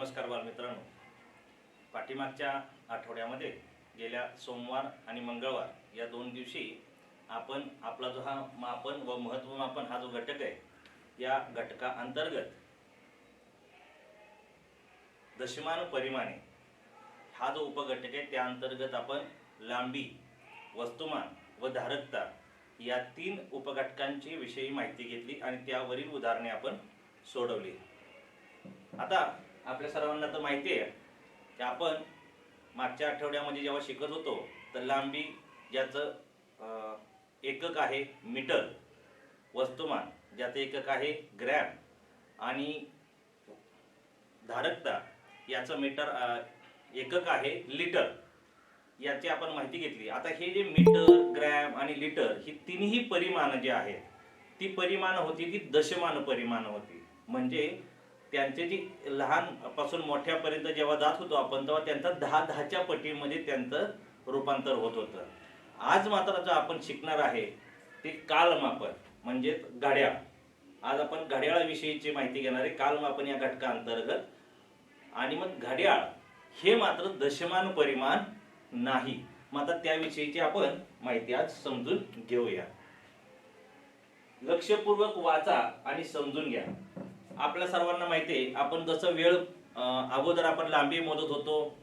नमस्कार बालमित्रांनो, पाठीमागच्या आठवड्यामध्ये गेल्या सोमवार आणि मंगळवार या दोन दिवशी आपण आपला जो हा मापन व महत्त्वमापन हा जो घटक आहे, या घटका अंतर्गत दशमान परिमाणे हा जो उपघटक आहे त्या अंतर्गत आपण लांबी, वस्तुमान व धारकता या तीन उपघटकांची विषयी माहिती घेतली आणि त्यावरील उदाहरणे आपण सोडवली। आता आपल्या सर्वांना तर माहिती आहे की आपण मागच्या आठवड्यामध्ये जेव्हा शिकत होतो तर लांबी ज्याचं एकक आहे मीटर, वस्तुमान ज्याचं एकक आहे ग्रॅम आणि धारकता याचं मीटर एकक आहे लिटर, याची आपण माहिती घेतली। आता हे जे मीटर, ग्रॅम आणि लिटर ही तिन्ही परिमाण जे आहेत ती परिमाण होती ती दशमान परिमाण होती। म्हणजे त्यांचे जी लहान पासून मोठ्यापर्यंत जेव्हा जात होतो आपण तेव्हा त्यांचा 10-10च्या पटीमध्ये त्यांचं रूपांतर होत होतं। आज मात्र जो आपण शिकणार आहे ते कालमापन म्हणजे घड्याळ। आज आपण घड्याळाविषयीची माहिती घेणार आहे कालमापन या घटका अंतर्गत। आणि मग घड्याळ हे मात्र दशमान परिमाण नाही। मग आता त्याविषयीची आपण माहिती आज समजून घेऊया। लक्षपूर्वक वाचा आणि समजून घ्या। आपल्या सर्वांना माहिती आहे आपण जसं वेळ अगोदर आपण लांबी मोजत होतो,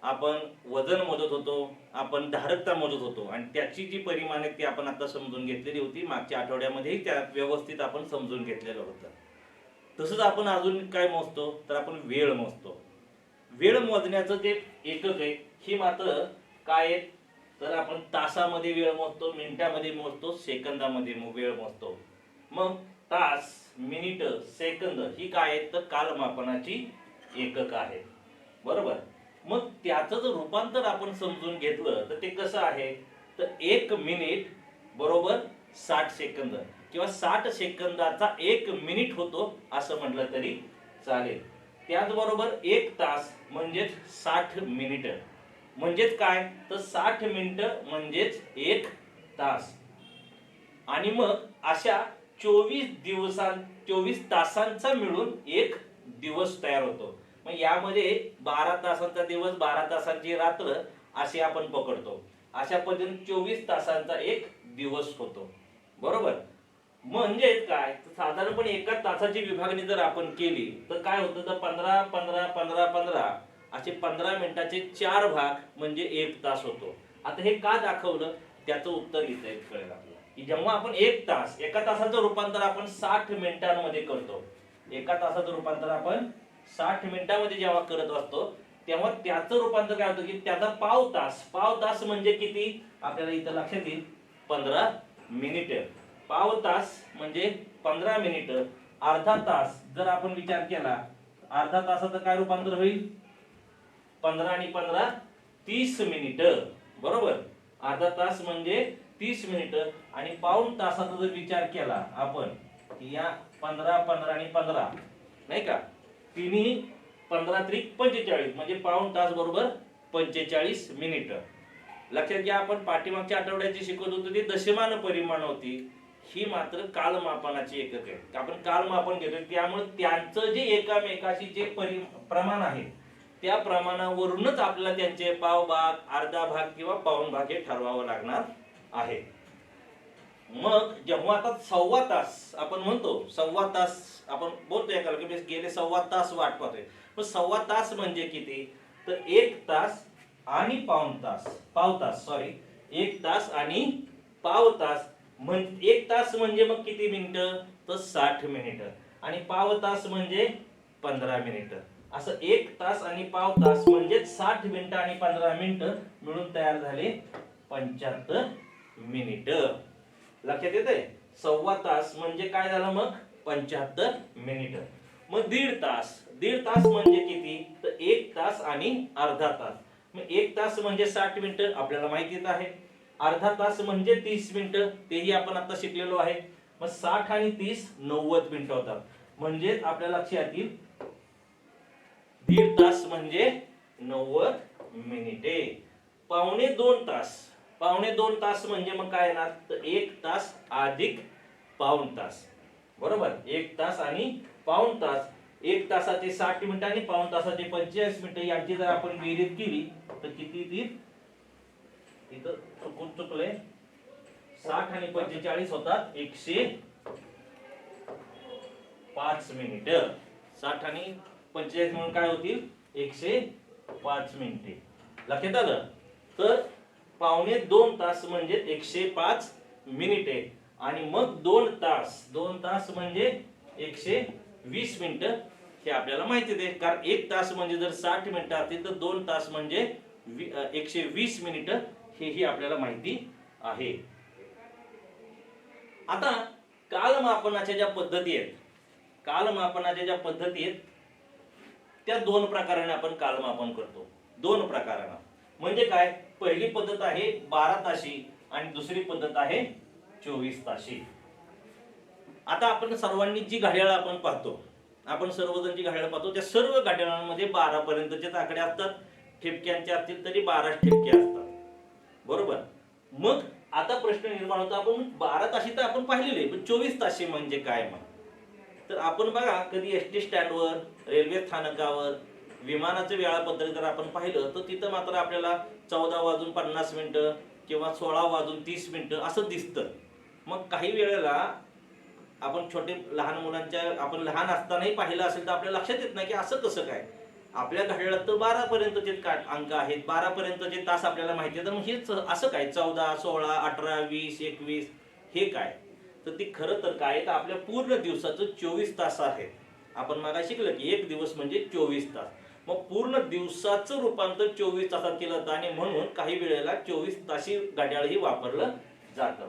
आपण वजन मोजत होतो, आपण धारकता मोजत होतो आणि त्याची जी परिमाणे ती आपण आता समजून घेतलेली होती। मागच्या आठवड्यामध्येही त्या व्यवस्थित आपण समजून घेतलेलं होतं। तसंच आपण अजून काय मोजतो तर आपण वेळ मोजतो। वेळ मोजण्याचं जे एकक आहे ही मात्र काय आहे तर आपण तासामध्ये वेळ मोजतो, मिनिटामध्ये मोजतो, सेकंदामध्ये वेळ मोजतो। मग तास, मिनिट, सेकंद ही काय आहेत तर कालमापनाची एकक आहेत, बरोबर। मग त्याचं जर रूपांतर आपण समजून घेतलं तर ते कसं आहे तर 1 मिनिट बरोबर 60 सेकंद किंवा 60 सेकंदाचा 1 मिनिट होतो असं म्हटलं तरी चालेल। त्याचबरोबर 1 तास म्हणजेच 60 मिनिट म्हणजेच काय तर 60 मिनिटं म्हणजेच 1 तास। आणि मग अशा 24 तासांचा मिळून 1 दिवस तयार होतो। मग यामध्ये 12 तासांचा दिवस, 12 तासांची रात्र असे आपण पकडतो। अशा पद्धतीने 24 तासांचा 1 दिवस होतो, बरोबर। म्हणजे काय साधारणपणे एका तासाची विभागणी जर आपण केली तर काय होतं तर 15 15 15 15 असे 15 मिनिटाचे 4 भाग म्हणजे 1 तास होतो। आता हे का दाखवलं त्याचं उत्तर इथे कळेल आपल्याला की जेव्हा आपण 1 तास, एका तासाचं रूपांतर आपण 60 मिनिटांमध्ये करतो, एका तासाचं रूपांतर आपण 60 मिनिटांमध्ये जेव्हा करत असतो तेव्हा त्याचं रूपांतर काय होतं की त्याचा पाव तास म्हणजे किती आपल्याला इथं लक्षात येईल 15 मिनिट। पाव तास म्हणजे 15 मिनिट। अर्धा तास जर आपण विचार केला अर्धा तासाचं काय रूपांतर होईल 15 आणि 15 30 मिनिट, बरोबर। अर्धा तास म्हणजे 30 मिनिट। आणि पाऊण तासाचा जर विचार केला आपण या 15 15 आणि 15 नाही का तिन्ही 15 त्रिक 45 म्हणजे पाऊण तास बरोबर 45 मिनिट। लक्षात घ्या आपण पाठीमागच्या आठवड्याची शिकवत होतो ती दशमान परिमाण होती, ही मात्र कालमापनाची एकक आहे। आपण कालमापन घेतोय त्यामुळे त्यांचं जे एकामेकाशी जे प्रमाण आहे त्या प्रमाणावरूनच आपल्याला त्यांचे पाव भाग, अर्धा भाग किंवा पाऊण भाग हे ठरवावं लागणार आहे। मग जेव्हा आता 1.25 तास आपण म्हणतो, 1.25 तास आपण बोलतोय एकाला की गेले 1.25 तास वाट पाहतोय, मग 1.25 तास म्हणजे किती तर 1 तास आणि पाव तास 1 तास आणि पाव तास म्हणजे 1 तास म्हणजे मग किती मिनिटं तर 60 मिनिट आणि पाव तास म्हणजे 15 मिनिट। असं 1 तास आणि पाव तास म्हणजे 60 मिनिटं आणि 15 मिनिटं मिळून तयार झाले 75 मिनिट। लक्षात येतंय 1.25 तास म्हणजे काय झालं मग 75 मिनिट। मग दीड तास म्हणजे किती तर 1 तास आणि अर्धा तास। मग 1 तास म्हणजे 60 मिनिटं आपल्याला माहितीच आहे, अर्धा तास म्हणजे 30 मिनिटं तेही आपण आता शिकलेलो आहे। मग 60 आणि 30 90 मिनिटं होतात। म्हणजे आपल्या लक्षात येईल दीड तास म्हणजे 90 मिनिटे। पावणे 2 तास म्हणजे मग काय येणार तर 1 तास अधिक पाऊण तास, बरोबर। 1 तास आणि पाऊण तास 1 तासाचे 60 मिनिटं आणि पाऊण तासाचे 45 मिनिटं यांची जर आपण बेरीज केली तर किती येतील? इथं चुकलंय, 60 आणि 45 होतात 105 मिनिटं. 60 आणि 45 म्हणून काय होतील? 105 मिनिटे. लक्षात आलं? तर पावणे 2 तास म्हणजे 105 मिनिटे आणि मग 2 तास म्हणजे 120 मिनिटं हे आपल्याला माहिती आहे. कारण 1 तास म्हणजे जर 60 मिनिटं असतील तर 2 तास म्हणजे 120 मिनिटं हेही आपल्याला माहिती आहे. आता कालमापनाच्या ज्या पद्धती आहेत, त्या 2 प्रकाराने आपण कालमापन करतो. 2 प्रकाराने म्हणजे काय? पहिली पद्धत आहे 12 ताशी आणि दुसरी पद्धत आहे 24 ताशी. आता आपण सर्वांनी जी घड्याळ आपण पाहतो, आपण सर्वजण जी घड्याळ पाहतो त्या सर्व घड्याळांमध्ये 12 पर्यंतचे आकडे असतात. ठिपक्यांचे असतील तरी 12 ठिपके असतात. बरोबर. मग आता प्रश्न निर्माण होतो, आपण 12 ताशी तर आपण पाहिलेले, पण 24 ताशी म्हणजे काय? मग तर आपण बघा कधी एसटी स्टँडवर, रेल्वे स्थानकावर, विमानाचं वेळापत्रक जर आपण पाहिलं तर तिथं मात्र आपल्याला 14:50 किंवा 16:30 असं दिसतं. मग काही वेळेला आपण लहान मुलांच्या, आपण लहान असतानाही पाहिलं असेल तर आपल्या लक्षात येत नाही की असं कसं काय. आपल्या घड्याळात तर 12 पर्यंतचे अंक आहेत, 12 पर्यंतचे तास आपल्याला माहिती आहे. तर मग हेच असं काय 14, 16, 18, 20, 21 हे काय? तर ती खरं तर काय, तर आपल्या पूर्ण दिवसाचं 24 तास आहे. आपण मागे शिकलं की एक दिवस म्हणजे 24 तास. मग पूर्ण दिवसाचं रूपांतर 24 तासात केलं जातं आणि म्हणून काही वेळेला 24 ताशी घड्याळही वापरलं जातं.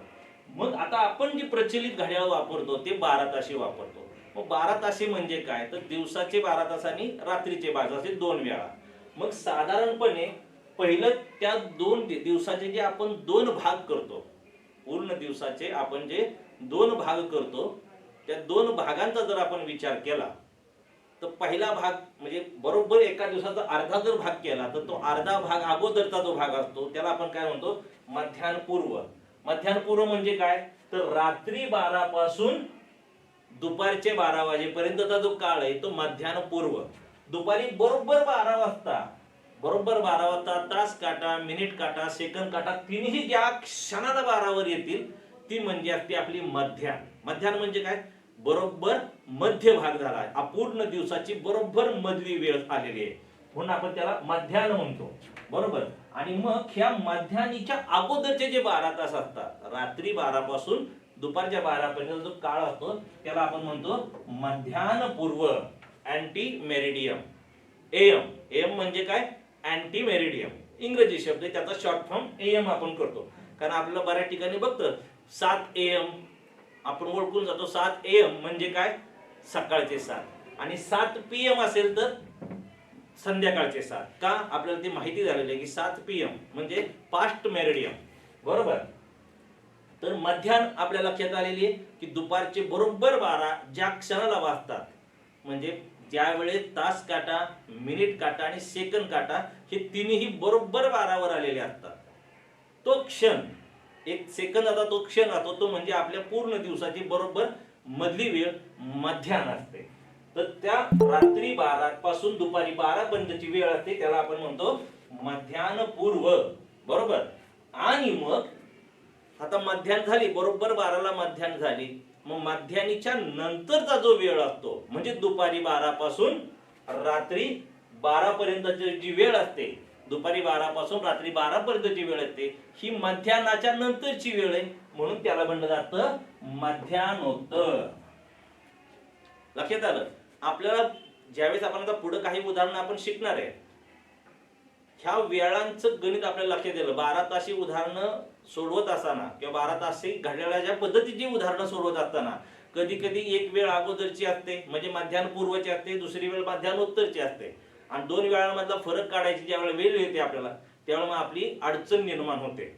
मग आता आपण जी प्रचलित घड्याळ वापरतो ते 12 ताशी वापरतो. मग 12 ताशी म्हणजे काय, तर दिवसाचे 12 तास आणि रात्रीचे 12 तास असे 2 वेळा. मग साधारणपणे पहिलं त्या 2 दिवसाचे जे आपण 2 भाग करतो, पूर्ण दिवसाचे आपण जे 2 भाग करतो त्या 2 भागांचा जर आपण विचार केला तर पहिला भाग म्हणजे बरोबर एका दिवसाचा अर्धा जर भाग केला तर तो अर्धा भाग अगोदरचा जो भाग असतो त्याला आपण काय म्हणतो? मध्यान्हपूर्व. मध्यान्हपूर्व म्हणजे काय, तर रात्री 12 पासून दुपारचे 12 वाजेपर्यंतचा जो काळ आहे तो मध्यान्हपूर्व. दुपारी बरोबर 12 वाजता तास काटा, मिनिट काटा, सेकंद काटा तिन्ही ज्या क्षणाला 12 वर येतील ती म्हणजे असते आपली मध्यान्ह. मध्यान्ह म्हणजे काय, बरोबर मध्य भाग झाला, अपूर्ण दिवसाची बरोबर मधली वेळ आलेली आहे म्हणून आपण त्याला मध्यान्ह म्हणतो. बरोबर. आणि मग ह्या मध्यान्हीच्या अगोदरचे जे 12 तास असतात, रात्री 12 पासून दुपारच्या 12 पर्यंत जो काळ असतो त्याला आपण म्हणतो मध्यान्हपूर्व, अँटी मेरिडियम. एएम म्हणजे काय, अँटी मेरिडियम इंग्रजी शब्द, त्याचा शॉर्ट फॉर्म एएम आपण करतो. कारण आपल्याला बऱ्याच ठिकाणी बघतं 7 AM आपण ओळखून जातो. 7 AM म्हणजे काय, सकाळचे 7 आणि 7 PM असेल तर संध्याकाळचे 7. का, आपल्याला ती माहिती झालेली आहे की 7 PM म्हणजे पास्ट मेरिडियम. बरोबर. तर मध्यान्ह आपल्या लक्षात आलेली आहे की दुपारचे बरोबर 12 ज्या क्षणाला वाजतात, म्हणजे ज्यावेळेस तास काटा, मिनिट काटा आणि सेकंद काटा हे तिन्ही बरोबर 12 वर आलेले असतात, तो क्षण, एक सेकंदाचा तो क्षण असतो, तो म्हणजे आपल्या पूर्ण दिवसाची बरोबर मधली वेळ मध्यान्ह असते. तर त्या रात्री 12 पासून दुपारी 12 पर्यंतची वेळ असते त्याला आपण म्हणतो मध्यान्हपूर्व. बरोबर. आणि मग आता मध्यान्ह झाली, बरोबर 12ला मध्यान्ह झाली, मग मध्यान्हीच्या नंतरचा जो वेळ असतो म्हणजे दुपारी 12 पासून रात्री 12 पर्यंतची जी वेळ असते, दुपारी 12 पासून रात्री 12 पर्यंतची वेळ असते, ही मध्यान्हाच्या नंतरची वेळ आहे म्हणून त्याला म्हणलं जातं मध्यान्होत्तर. लक्षात आलं? आपल्याला ज्यावेळेस आपण आता पुढे काही उदाहरणं आपण शिकणार आहे, ह्या वेळांचं गणित आपल्याला लक्षात येईल. 12 ताशी उदाहरणं सोडवत असताना किंवा 12 तासी घड्याळाच्या पद्धतीची उदाहरणं सोडवत असताना कधी कधी एक वेळ अगोदरची असते म्हणजे मध्यान्हपूर्वची असते, दुसरी वेळ मध्यान्होत्तरची असते आणि 2 वेळांमधला फरक काढायची ज्यावेळेला वेळ येते आपल्याला त्यावेळेला मग आपली अडचण निर्माण होते.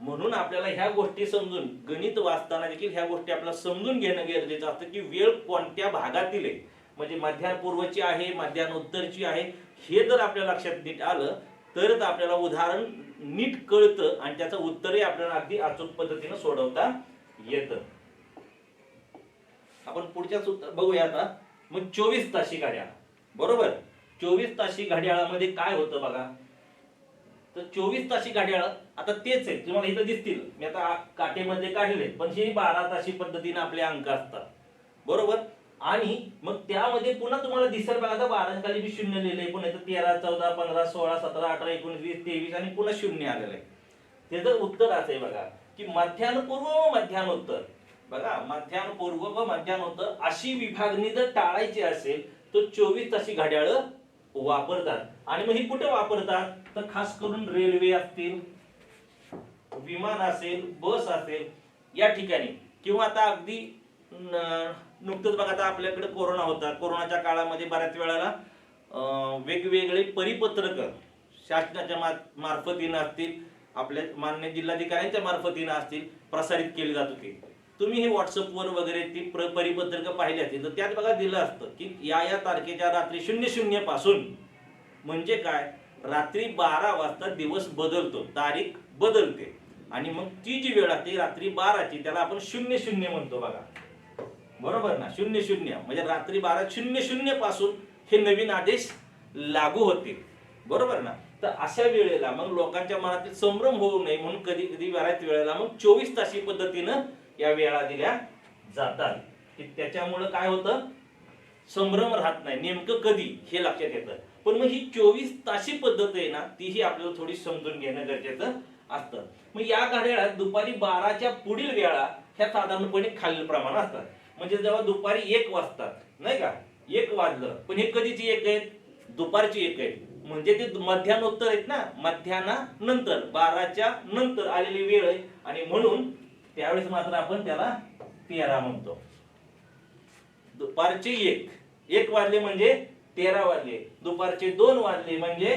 म्हणून आपल्याला ह्या गोष्टी समजून, गणित वाचताना देखील ह्या गोष्टी आपल्याला समजून घेणं गरजेचं असतं की वेळ कोणत्या भागातील आहे, म्हणजे मध्यान्हपूर्वची आहे, मध्यान्होत्तरची आहे, हे जर आपल्या लक्षात नीट आलं तरच आपल्याला उदाहरण नीट कळतं आणि त्याचं उत्तरही आपल्याला अगदी अचूक पद्धतीने सोडवता येतं. आपण पुढच्या सूत्र बघूया आता. मग 24 ताशी घड्याळ, बरोबर. 24 ताशी घड्याळामध्ये काय होतं बघा, तर 24 ताशी घड्याळ आता तेच आहे, तुम्हाला इथं दिसतील, मी आता काटेमध्ये काढले, पण हे 12 ताशी पद्धतीने आपले अंक असतात, बरोबर. आणि मग त्यामध्ये पुन्हा तुम्हाला दिसेल बघा, आता 12 खाली मी शून्य लिहिले, पुन्हा इथं 13, 14, 15, 16, 17, 18, 19, 20, 23 आणि पुन्हा शून्य आलेलं आहे. त्याचं उत्तर असं आहे बघा की मध्यान्हपूर्व व मध्यान्होत्तर, बघा मध्यान्हपूर्व व मध्यान्होत्तर अशी विभागणी जर टाळायची असेल तर 24 ताशी घड्याळ वापरतात. आणि मग ही कुठे वापरतात, तर खास करून रेल्वे असतील, विमान असेल, बस असेल या ठिकाणी, किंवा आता अगदी नुकतंच बघा, आता आपल्याकडे कोरोना होता, कोरोनाच्या काळामध्ये बऱ्याच वेळेला वेगवेगळे परिपत्रक शासनाच्या मार्फतीनं असतील, आपल्या मान्य जिल्हाधिकाऱ्यांच्या मार्फतीनं असतील, प्रसारित केली जात होती. तुम्ही हे व्हॉट्सअपवर वगैरे ती परिपत्रक पाहिली असतील, तर त्यात बघा दिलं असतं की या तारखेच्या रात्री 00 पासून, म्हणजे काय, रात्री 12 वाजता दिवस बदलतो, तारीख बदलते, आणि मग ती जी वेळ असते रात्री 12ची, त्याला आपण 00 म्हणतो बघा, बरोबर ना. 00 म्हणजे रात्री 12:00 पासून हे नवीन आदेश लागू होतील, बरोबर ना. तर अशा वेळेला मग लोकांच्या मनातील संभ्रम होऊ नये म्हणून कधी कधी बऱ्याच वेळेला मग 24 तासी पद्धतीनं या वेळा दिल्या जातात, की त्याच्यामुळे काय होतं, संभ्रम राहत नाही, नेमकं कधी हे लक्षात येतं. पण मग ही 24 तासी पद्धत आहे ना, तीही आपल्याला थोडी समजून घेणं गरजेचं असतं. मग या घड्याळात दुपारी 12च्या पुढील वेळा ह्या साधारणपणे खालील प्रमाणात असतात. म्हणजे जेव्हा दुपारी 1 वाजतात, नाही का, 1 वाजलं, पण हे कधीची 1 आहेत, दुपारची 1 आहेत, म्हणजे ते मध्यान्होत्तर आहेत ना, मध्यान्हानंतर 12च्या नंतर आलेली वेळ आहे, आणि म्हणून त्यावेळेस मात्र आपण त्याला 13 म्हणतो. दुपारचे 1 वाजले म्हणजे 13 वाजले, दुपारचे 2 वाजले म्हणजे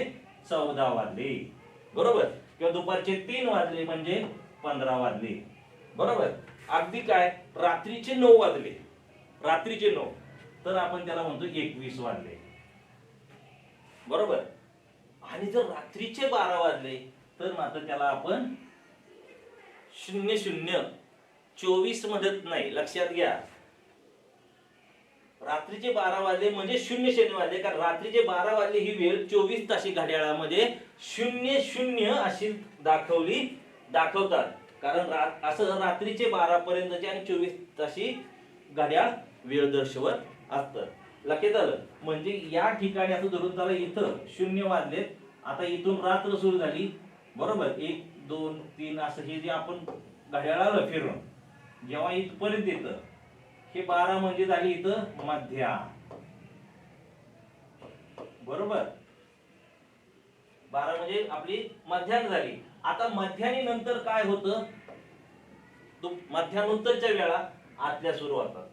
14 वाजले, बरोबर. किंवा दुपारचे 3 वाजले म्हणजे 15 वाजले, बरोबर. अगदी काय, रात्रीचे 9 वाजले, रात्रीचे 9, तर आपण त्याला म्हणतो 21 वाजले, बरोबर. आणि जर रात्रीचे 12 वाजले तर मात्र त्याला आपण 00:24 म्हणत नाही, लक्षात घ्या. रात्रीचे 12 वाजले म्हणजे 00 वाजले, कारण रात्रीचे 12 वाजले ही वेळ 24 तासी घड्याळामध्ये 00 अशी दाखवतात, कारण असं रात्रीचे 12 पर्यंतचे आणि 24 तासी घड्याळ वेळ दर्शवत असतं. लक्षात आलं. म्हणजे या ठिकाणी असं धरून चला, इथं 0 वाजलेत, आता इथून रात्र सुरू झाली, बरोबर. 1 2 3 असं हे जे आपण घड्याळाला फिरून जेव्हा इथपर्यंत येतं, हे 12 म्हणजे झाली इथं मध्याह्न, बरोबर. 12 म्हणजे आपली मध्याह्न झाली. आता मध्याह्नी नंतर काय होतं, मध्यानंतरच्या वेळा आतल्या सुरू होतात.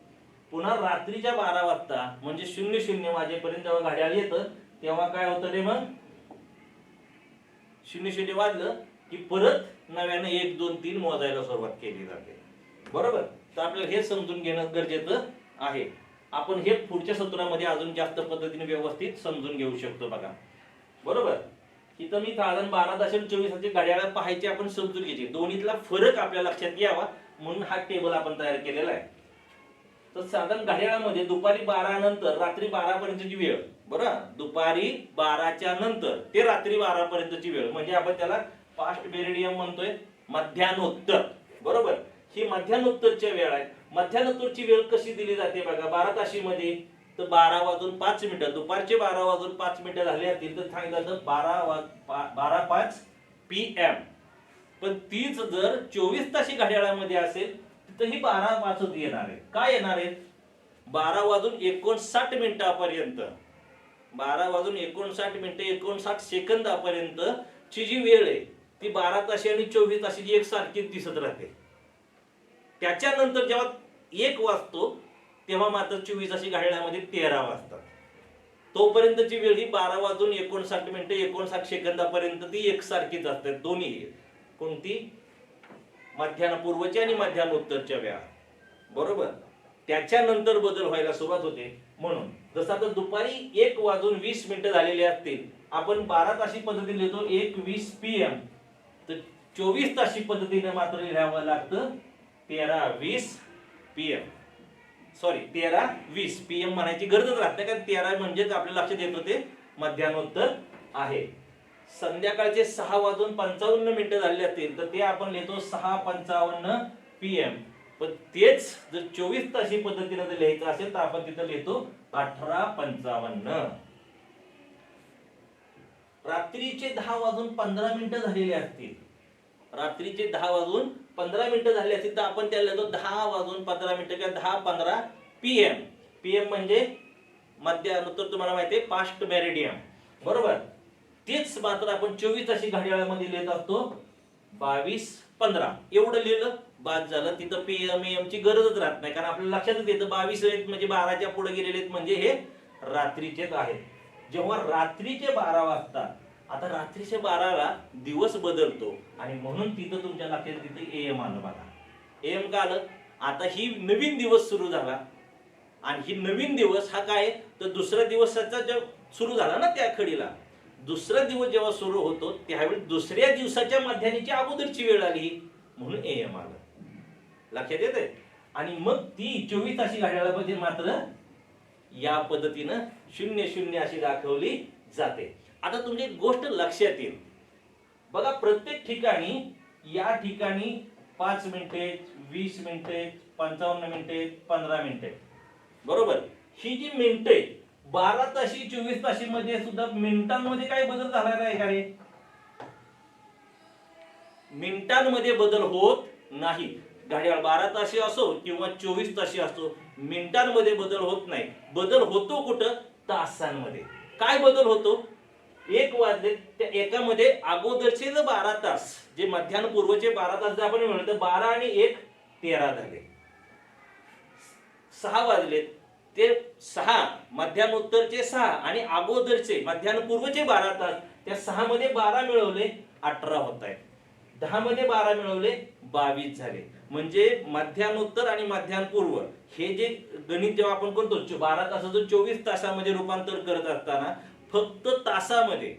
पुन्हा रात्रीच्या 12 वाजता म्हणजे 00 वाजेपर्यंत जेव्हा घड्याळ येतं, तेव्हा काय होतं रे, मग 00 वाजलं की परत नव्यानं 1 2 3 मोजायला सुरुवात केली जाते, बरोबर. तर आपल्याला हे समजून घेणं गरजेचं आहे. आपण हे पुढच्या सत्रामध्ये अजून जास्त पद्धतीने व्यवस्थित समजून घेऊ शकतो बघा, बरोबर. इथं मी साधारण 12:24 घड्याळ पाहायचे, आपण समजून घ्यायचे, दोन्हीतला फरक आपल्या लक्षात यावा म्हणून हा टेबल आपण तयार केलेला आहे. तर साधारण घड्याळामध्ये दुपारी 12 नंतर रात्री 12 पर्यंतची वेळ, बरं, दुपारी 12च्या नंतर ते रात्री 12 पर्यंतची वेळ म्हणजे आपण त्याला फास्ट मेरिडियम म्हणतोय, मध्यान्होत्तर, बरोबर. ही मध्यान्होत्तरच्या वेळ आहे. मध्यान्होत्तरची वेळ कशी दिली जाते बघा, 12 ताशीमध्ये, तर 12:05 दुपारचे 12:05 झाले असतील तर सांगितलं 12:05 PM. पण तीच जर 24 ताशी घड्याळामध्ये असेल तर ही 12:05 येणार आहे. काय येणार आहे, 12:59 12:59 ची जी वेळ आहे ती 12 ताशी आणि 24 ताशीची एक सारखीच दिसत राहते. त्याच्यानंतर जेव्हा 1 वाजतो तेव्हा मात्र 24 ताशी घड्याळामध्ये 13 वाजतात. तोपर्यंतची वेळ ही 12:59 ती एक सारखीच असते, दोन्ही. कोणती, मध्यान्हपूर्वची आणि मध्यान्होत्तरच्या वेळा, बरोबर. त्याच्यानंतर बदल व्हायला सुरुवात होते. म्हणून जसं आता दुपारी 1:20 झालेले असतील, आपण 12 ताशी पद्धतीने लिहितो 1:20 PM, तर 24 ताशी पद्धतीने मात्र लिहावं लागतं 13:20 PM. सॉरी 13:20 PM म्हणायची गरजच राहत नाही, कारण 13 म्हणजेच आपल्या लक्षात येतं ते मध्यान्होत्तर आहे. संध्याकाळचे 6:55 झाले असतील तर ते आपण लिहितो 6:55 PM. पण तेच जर 24 तासी पद्धतीने जर लिहायचं असेल तर आपण तिथं लिहितो 18:55. रात्रीचे 10:15 झालेले असतील, रात्रीचे 10:15 झाले असतील तर आपण त्याला लिहितो 10:15 किंवा 10:15 PM. PM म्हणजे मध्यान्होत्तर, तुम्हाला माहिती आहे पास्ट मेरिडियन, बरोबर. तेच मात्र आपण 24 तासी घड्याळामध्ये लिहित असतो 22:15. एवढं लिहिलं बाद झालं. तिथं PM AM ची गरजच राहत नाही, कारण आपल्याला लक्षातच येतं 22 म्हणजे 12च्या पुढे गेलेले म्हणजे हे रात्रीचेच आहेत. जेव्हा रात्रीचे 12 वाजतात, आता रात्रीचे 12ला दिवस बदलतो आणि म्हणून तिथं तुमच्या लक्षात तिथं AM आलं बघा. AM का आलं? आता ही नवीन दिवस सुरू झाला आणि ही नवीन दिवस हा काय तर दुसऱ्या दिवसाचा जो सुरू झाला ना त्या खडीला, दुसरा दिवस जेव्हा सुरू होतो त्यावेळी दुसऱ्या दिवसाच्या मध्यान्हीची अगोदरची वेळ आली म्हणून AM आलं. लक्षात येते? आणि मग ती 24 तासी घड्याळामध्ये मात्र या पद्धतीनं 00 अशी दाखवली जाते. आता तुमची एक गोष्ट लक्षात येईल बघा, प्रत्येक ठिकाणी या ठिकाणी 5 मिनिटे, 20 मिनिटे, 55 मिनिटे, 15 मिनिटे, बरोबर. ही जी मिनिटे 12 तासी 24 तासी मध्ये सुद्धा मिनिटांमध्ये काय बदल झाला नाही का रे? मिनिटांमध्ये बदल होत नाही. घड्याळ 12 तासी असो किंवा 24 तासी असो, मिनिटांमध्ये बदल होत नाही. बदल होतो कुठं? तासांमध्ये. काय बदल होतो? 1 वाजले त्या एकामध्ये अगोदरचे जे 12 तास, जे मध्यान्ह पूर्वचे 12 तास जे आपण म्हणतो 12 आणि 1 13 झाले. 6 वाजले ते 6 मध्यान्होत्तरचे 6 आणि अगोदरचे मध्यान्ह पूर्वचे 12 तास, त्या 6 मध्ये 12 मिळवले 18 होत आहेत. 10 मध्ये 12 मिळवले 22 झाले. म्हणजे मध्यान्होत्तर आणि मध्यान्ह पूर्व हे जे गणित जेव्हा आपण करतो 12 तासाचं 24 तासामध्ये रूपांतर करत असताना फक्त तासामध्ये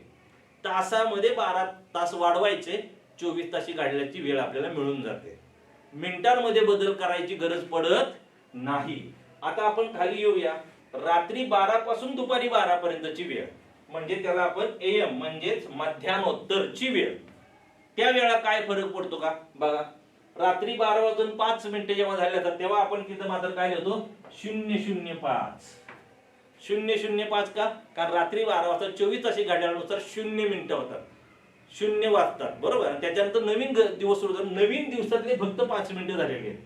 12 तास वाढवायचे, 24 तासी घड्याळाची वेळ आपल्याला मिळून जाते. मिनिटांमध्ये बदल करायची गरज पडत नाही. आता आपण खाली येऊया. रात्री 12 पासून दुपारी 12 पर्यंतची वेळ म्हणजे त्याला आपण AM म्हणजेच मध्यान्होत्तरची वेळ. त्या वेळा काय फरक पडतो का बघा. रात्री 12:05 जेव्हा झाले असतात तेव्हा आपण तिथं मात्र काय लिहितो 0:05. 0:05 का? कारण रात्री 12 वाजता 24 तासी घड्याळानुसार 0 मिनिटं होतात, 0 वाजतात, बरोबर. त्याच्यानंतर नवीन दिवस सुरू झाला, नवीन दिवसातले फक्त 5 मिनिटं झालेली आहेत.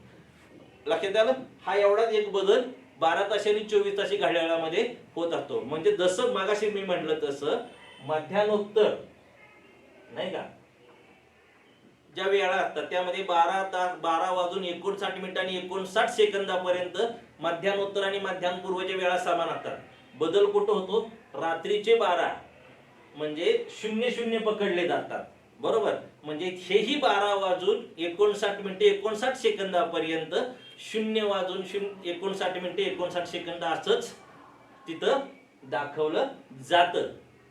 लक्षात आलं? हा एवढाच एक बदल 12 तासी आणि 24 तासी घड्याळामध्ये होत असतो. म्हणजे जसं मागाशी मी म्हटलं तसं मध्यान्होत्तर नाही का ज्या वेळा असतात त्यामध्ये 12 तास 12:59 आणि 59 सेकंदापर्यंत मध्यान्होत्तर आणि मध्यान्ह पूर्वच्या वेळा समान असतात. बदल कुठं होतो? रात्रीचे 12 म्हणजे 00 पकडले जातात, बरोबर. म्हणजे हेही 12:59 59 सेकंदापर्यंत 0:59 59 सेकंद असंच तिथं दाखवलं जातं.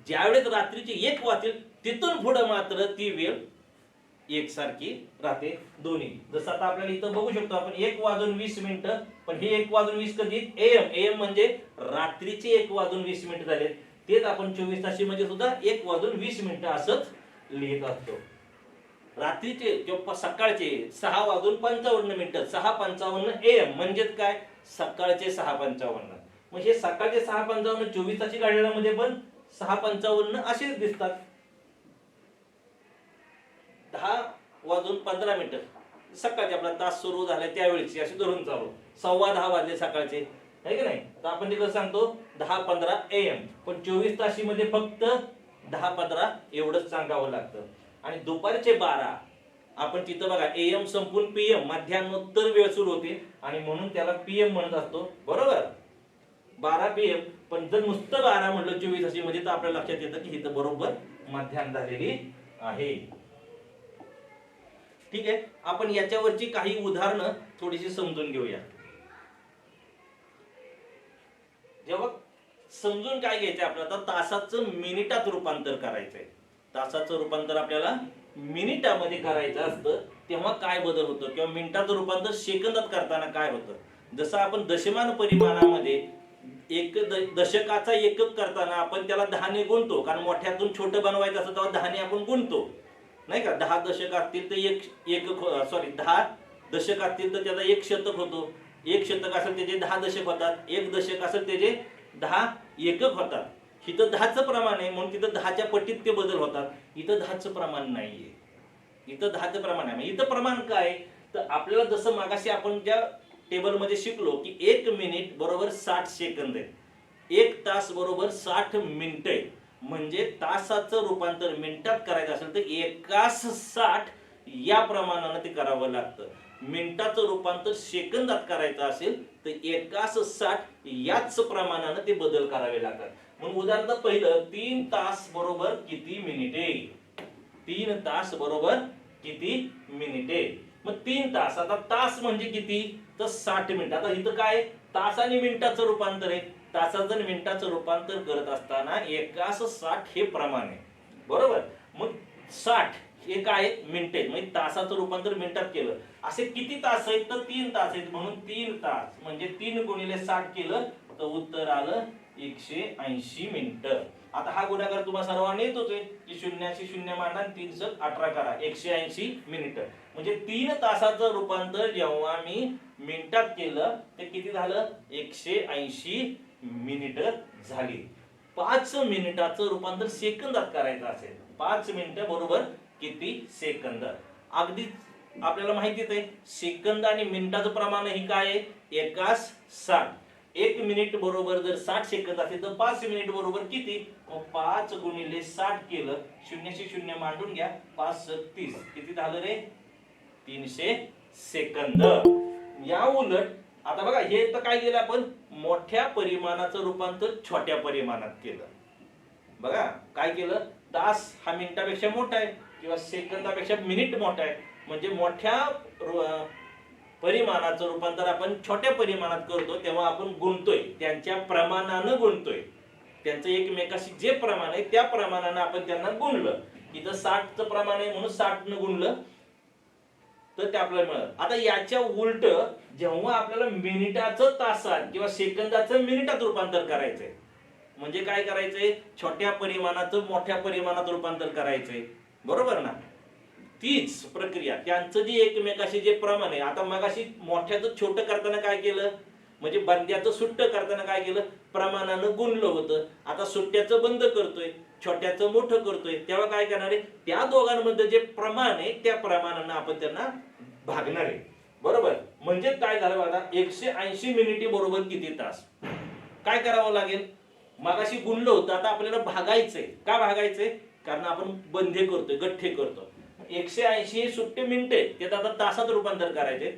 ज्यावेळेस रात्रीचे 1 वाजतील तिथून पुढे मात्र ती वेळ एकसारखी राहते दोन्ही. जसं आता आपल्याला इथं बघू शकतो आपण 1:20, पण हे 1:20 कधी? AM म्हणजे रात्रीचे 1:20 झाले. तेच आपण 24 तासी मध्ये सुद्धा 1:20 असंच लिहित असतो. रात्रीचे किंवा सकाळचे 6:55 6:55 AM म्हणजेच काय? सकाळचे 6:55. मग हे सकाळचे 6:55 24 तासी घड्याळामध्ये पण 6:55 असेच दिसतात. 10:15 सकाळचे आपला तास सुरू झाला त्यावेळेची अशी धरून चालू 10:15 वाजले सकाळचे, आहे की नाही? तर आपण तिकडे सांगतो 10:15 AM, पण 24 तासी मध्ये फक्त 10:15 एवढंच सांगावं लागतं. आणि दुपारचे 12 आपण तिथं बघा AM संपून PM मध्यान्होत्तर वेळ सुरू होते आणि म्हणून त्याला PM म्हणत असतो, बरोबर. 12 PM. पण जर नुसतं 12 म्हटलं 24 तासी मध्ये तर आपल्या लक्षात येतं की इथं बरोबर मध्यान्ह झालेली आहे. ठीक आहे, आपण याच्यावरची काही उदाहरणं थोडीशी समजून घेऊया. जेव्हा समजून काय घ्यायचं आपल्याला, तर तासाचं मिनिटात रूपांतर करायचंय. तासाचं रूपांतर आपल्याला मिनिटामध्ये करायचं असतं तेव्हा काय बदल होतो, किंवा मिनिटाचं रूपांतर सेकंदात करताना काय होतं. जसं आपण दशमान परिमाणामध्ये दशकाचा एकक करताना आपण त्याला 10 ने गुणतो, कारण मोठ्यातून छोटं बनवायचं असतं तेव्हा 10 ने आपण गुणतो, नाही का? 10 दशक असतील तर सॉरी 10 दशक असतील तर त्याचा 1 शतक होतो, 1 शतक असेल त्याचे 10 दशक होतात, 1 दशक असेल त्याचे 10 एकक होतात. इथं 10चं प्रमाण आहे म्हणून तिथं 10च्या पटीत ते बदल होतात. इथं 10चं प्रमाण नाहीये, इथं 10चं प्रमाण आहे. इथं प्रमाण काय, तर आपल्याला जसं मागाशी आपण ज्या टेबलमध्ये शिकलो की 1 मिनिट बरोबर 60 सेकंद आहे, 1 तास बरोबर 60 मिनिटं आहे. म्हणजे तासाचं रूपांतर मिनिटात करायचं असेल तर 1:60 या प्रमाणानं ते करावं लागतं. मिनिटाचं रूपांतर सेकंदात करायचं असेल तर 1:60 याच प्रमाणानं ते बदल करावे लागतात. म्हणून उदाहरणार्थ पहिलं 3 तास बरोबर किती मिनिटे, 3 तास बरोबर किती मिनिटे. मग 3 तास, आता तास म्हणजे किती, तर 60 मिनिट. आता इथं काय तास आणि मिनिटाचं रूपांतर आहे, तासाचं आणि मिनिटाचं रूपांतर करत असताना 1:60 हे प्रमाण आहे, बरोबर. मग 60 हे काय मिनिटे, म्हणजे तासाचं रूपांतर मिनिटात केलं. असे किती तास आहेत, तर 3 तास आहेत, म्हणून 3 तास म्हणजे 3 गुणिले 60 केलं तर उत्तर आलं 180 मिनिटं. आता हा गुणाकार तुम्हाला सर्वांना येत होते की 0शी 0 मांडा, 3 × 18 करा, 180 मिनिटं. म्हणजे 3 तासाचं रूपांतर जेव्हा मी मिनिटात केलं ते किती झालं, 180 मिनिटं झाली. 5 मिनिटाचं रूपांतर सेकंदात करायचं असेल, 5 मिनिटं बरोबर किती सेकंद. अगदी आपल्याला माहितीच आहे सेकंद आणि मिनिटाचं प्रमाण ही काय आहे, 1:60. 1 मिनिट बरोबर जर 60 सेकंद असेल तर 5 मिनिट बरोबर किती, 5 गुणिले 60 केलं, 0शी 0 मांडून घ्या, 5 × 30 किती झालं रे, 300 सेकंद. या उलट आता बघा हे तर काय केलं आपण, मोठ्या परिमाणाचं रूपांतर छोट्या परिमाणात केलं. बघा काय केलं, तास हा मिनिटापेक्षा मोठा आहे किंवा सेकंदापेक्षा मिनिट मोठा आहे, म्हणजे मोठ्या परिमाणाचं रूपांतर आपण छोट्या परिमाणात करतो तेव्हा आपण गुणतोय, त्यांच्या प्रमाणानं गुणतोय. त्यांचं एकमेकाशी जे प्रमाण आहे त्या प्रमाणानं आपण त्यांना गुणलं. इथं 60चं प्रमाण आहे म्हणून 60 न गुणलं तर ते आपल्याला मिळत. आता याच्या उलट जेव्हा आपल्याला मिनिटाचं तासात किंवा सेकंदाचं मिनिटात रूपांतर करायचंय, म्हणजे काय करायचंय, छोट्या परिमाणाचं मोठ्या परिमाणात रूपांतर करायचंय, बरोबर ना. तीच प्रक्रिया, त्यांचं जे एकमेकाशी जे प्रमाण आहे. आता मगाशी मोठ्याचं छोटं करताना काय केलं, म्हणजे बंद्याचं सुट्ट करताना काय केलं, प्रमाणानं गुणलं होतं. आता सुट्ट्याचं बंद करतोय, छोट्याचं मोठं करतोय, तेव्हा काय करणार आहे, त्या दोघांमध्ये जे प्रमाण आहे त्या प्रमाणानं आपण त्यांना भागणार आहे, बरोबर. म्हणजे काय झालं बघा, 180 मिनिटे बरोबर किती तास. काय करावं लागेल, मगाशी गुणलं होतं, आता आपल्याला भागायचंय. का भागायचंय, कारण आपण बंधे करतोय, गठ्ठे करतो. 180 हे सुट्टे मिनिटे, त्यात आता तासात रूपांतर करायचे.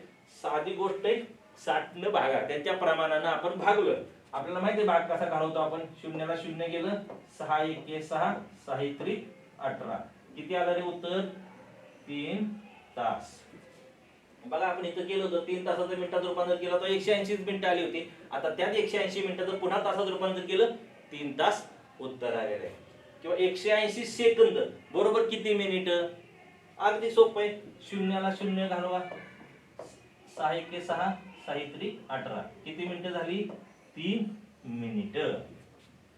साधी गोष्ट आहे, 60 न भागा, त्यांच्या प्रमाणानं आपण भागलं. आपल्याला माहिती आहे भाग कसा काढवतो आपण, 0 ला 0 गेलं, 6 × 1 = 6, 6 × 3 = 18. किती आलं रे उत्तर, 3 तास. बघा आपण इथं केलं होतं 3 तासाचं मिनिटात रूपांतर केलं तर 180 मिनिटं आली होती. आता त्यात 180 मिनिटाचं पुन्हा तासात रूपांतर केलं, 3 तास उत्तर आलेलं आहे. किंवा 180 सेकंद बरोबर किती मिनिट, अगदी सोपं आहे, 0 ला 0 घालवा, 6 × 1 = 6, 6 × 3 = 18. किती मिनिटं झाली, 3 मिनिटं,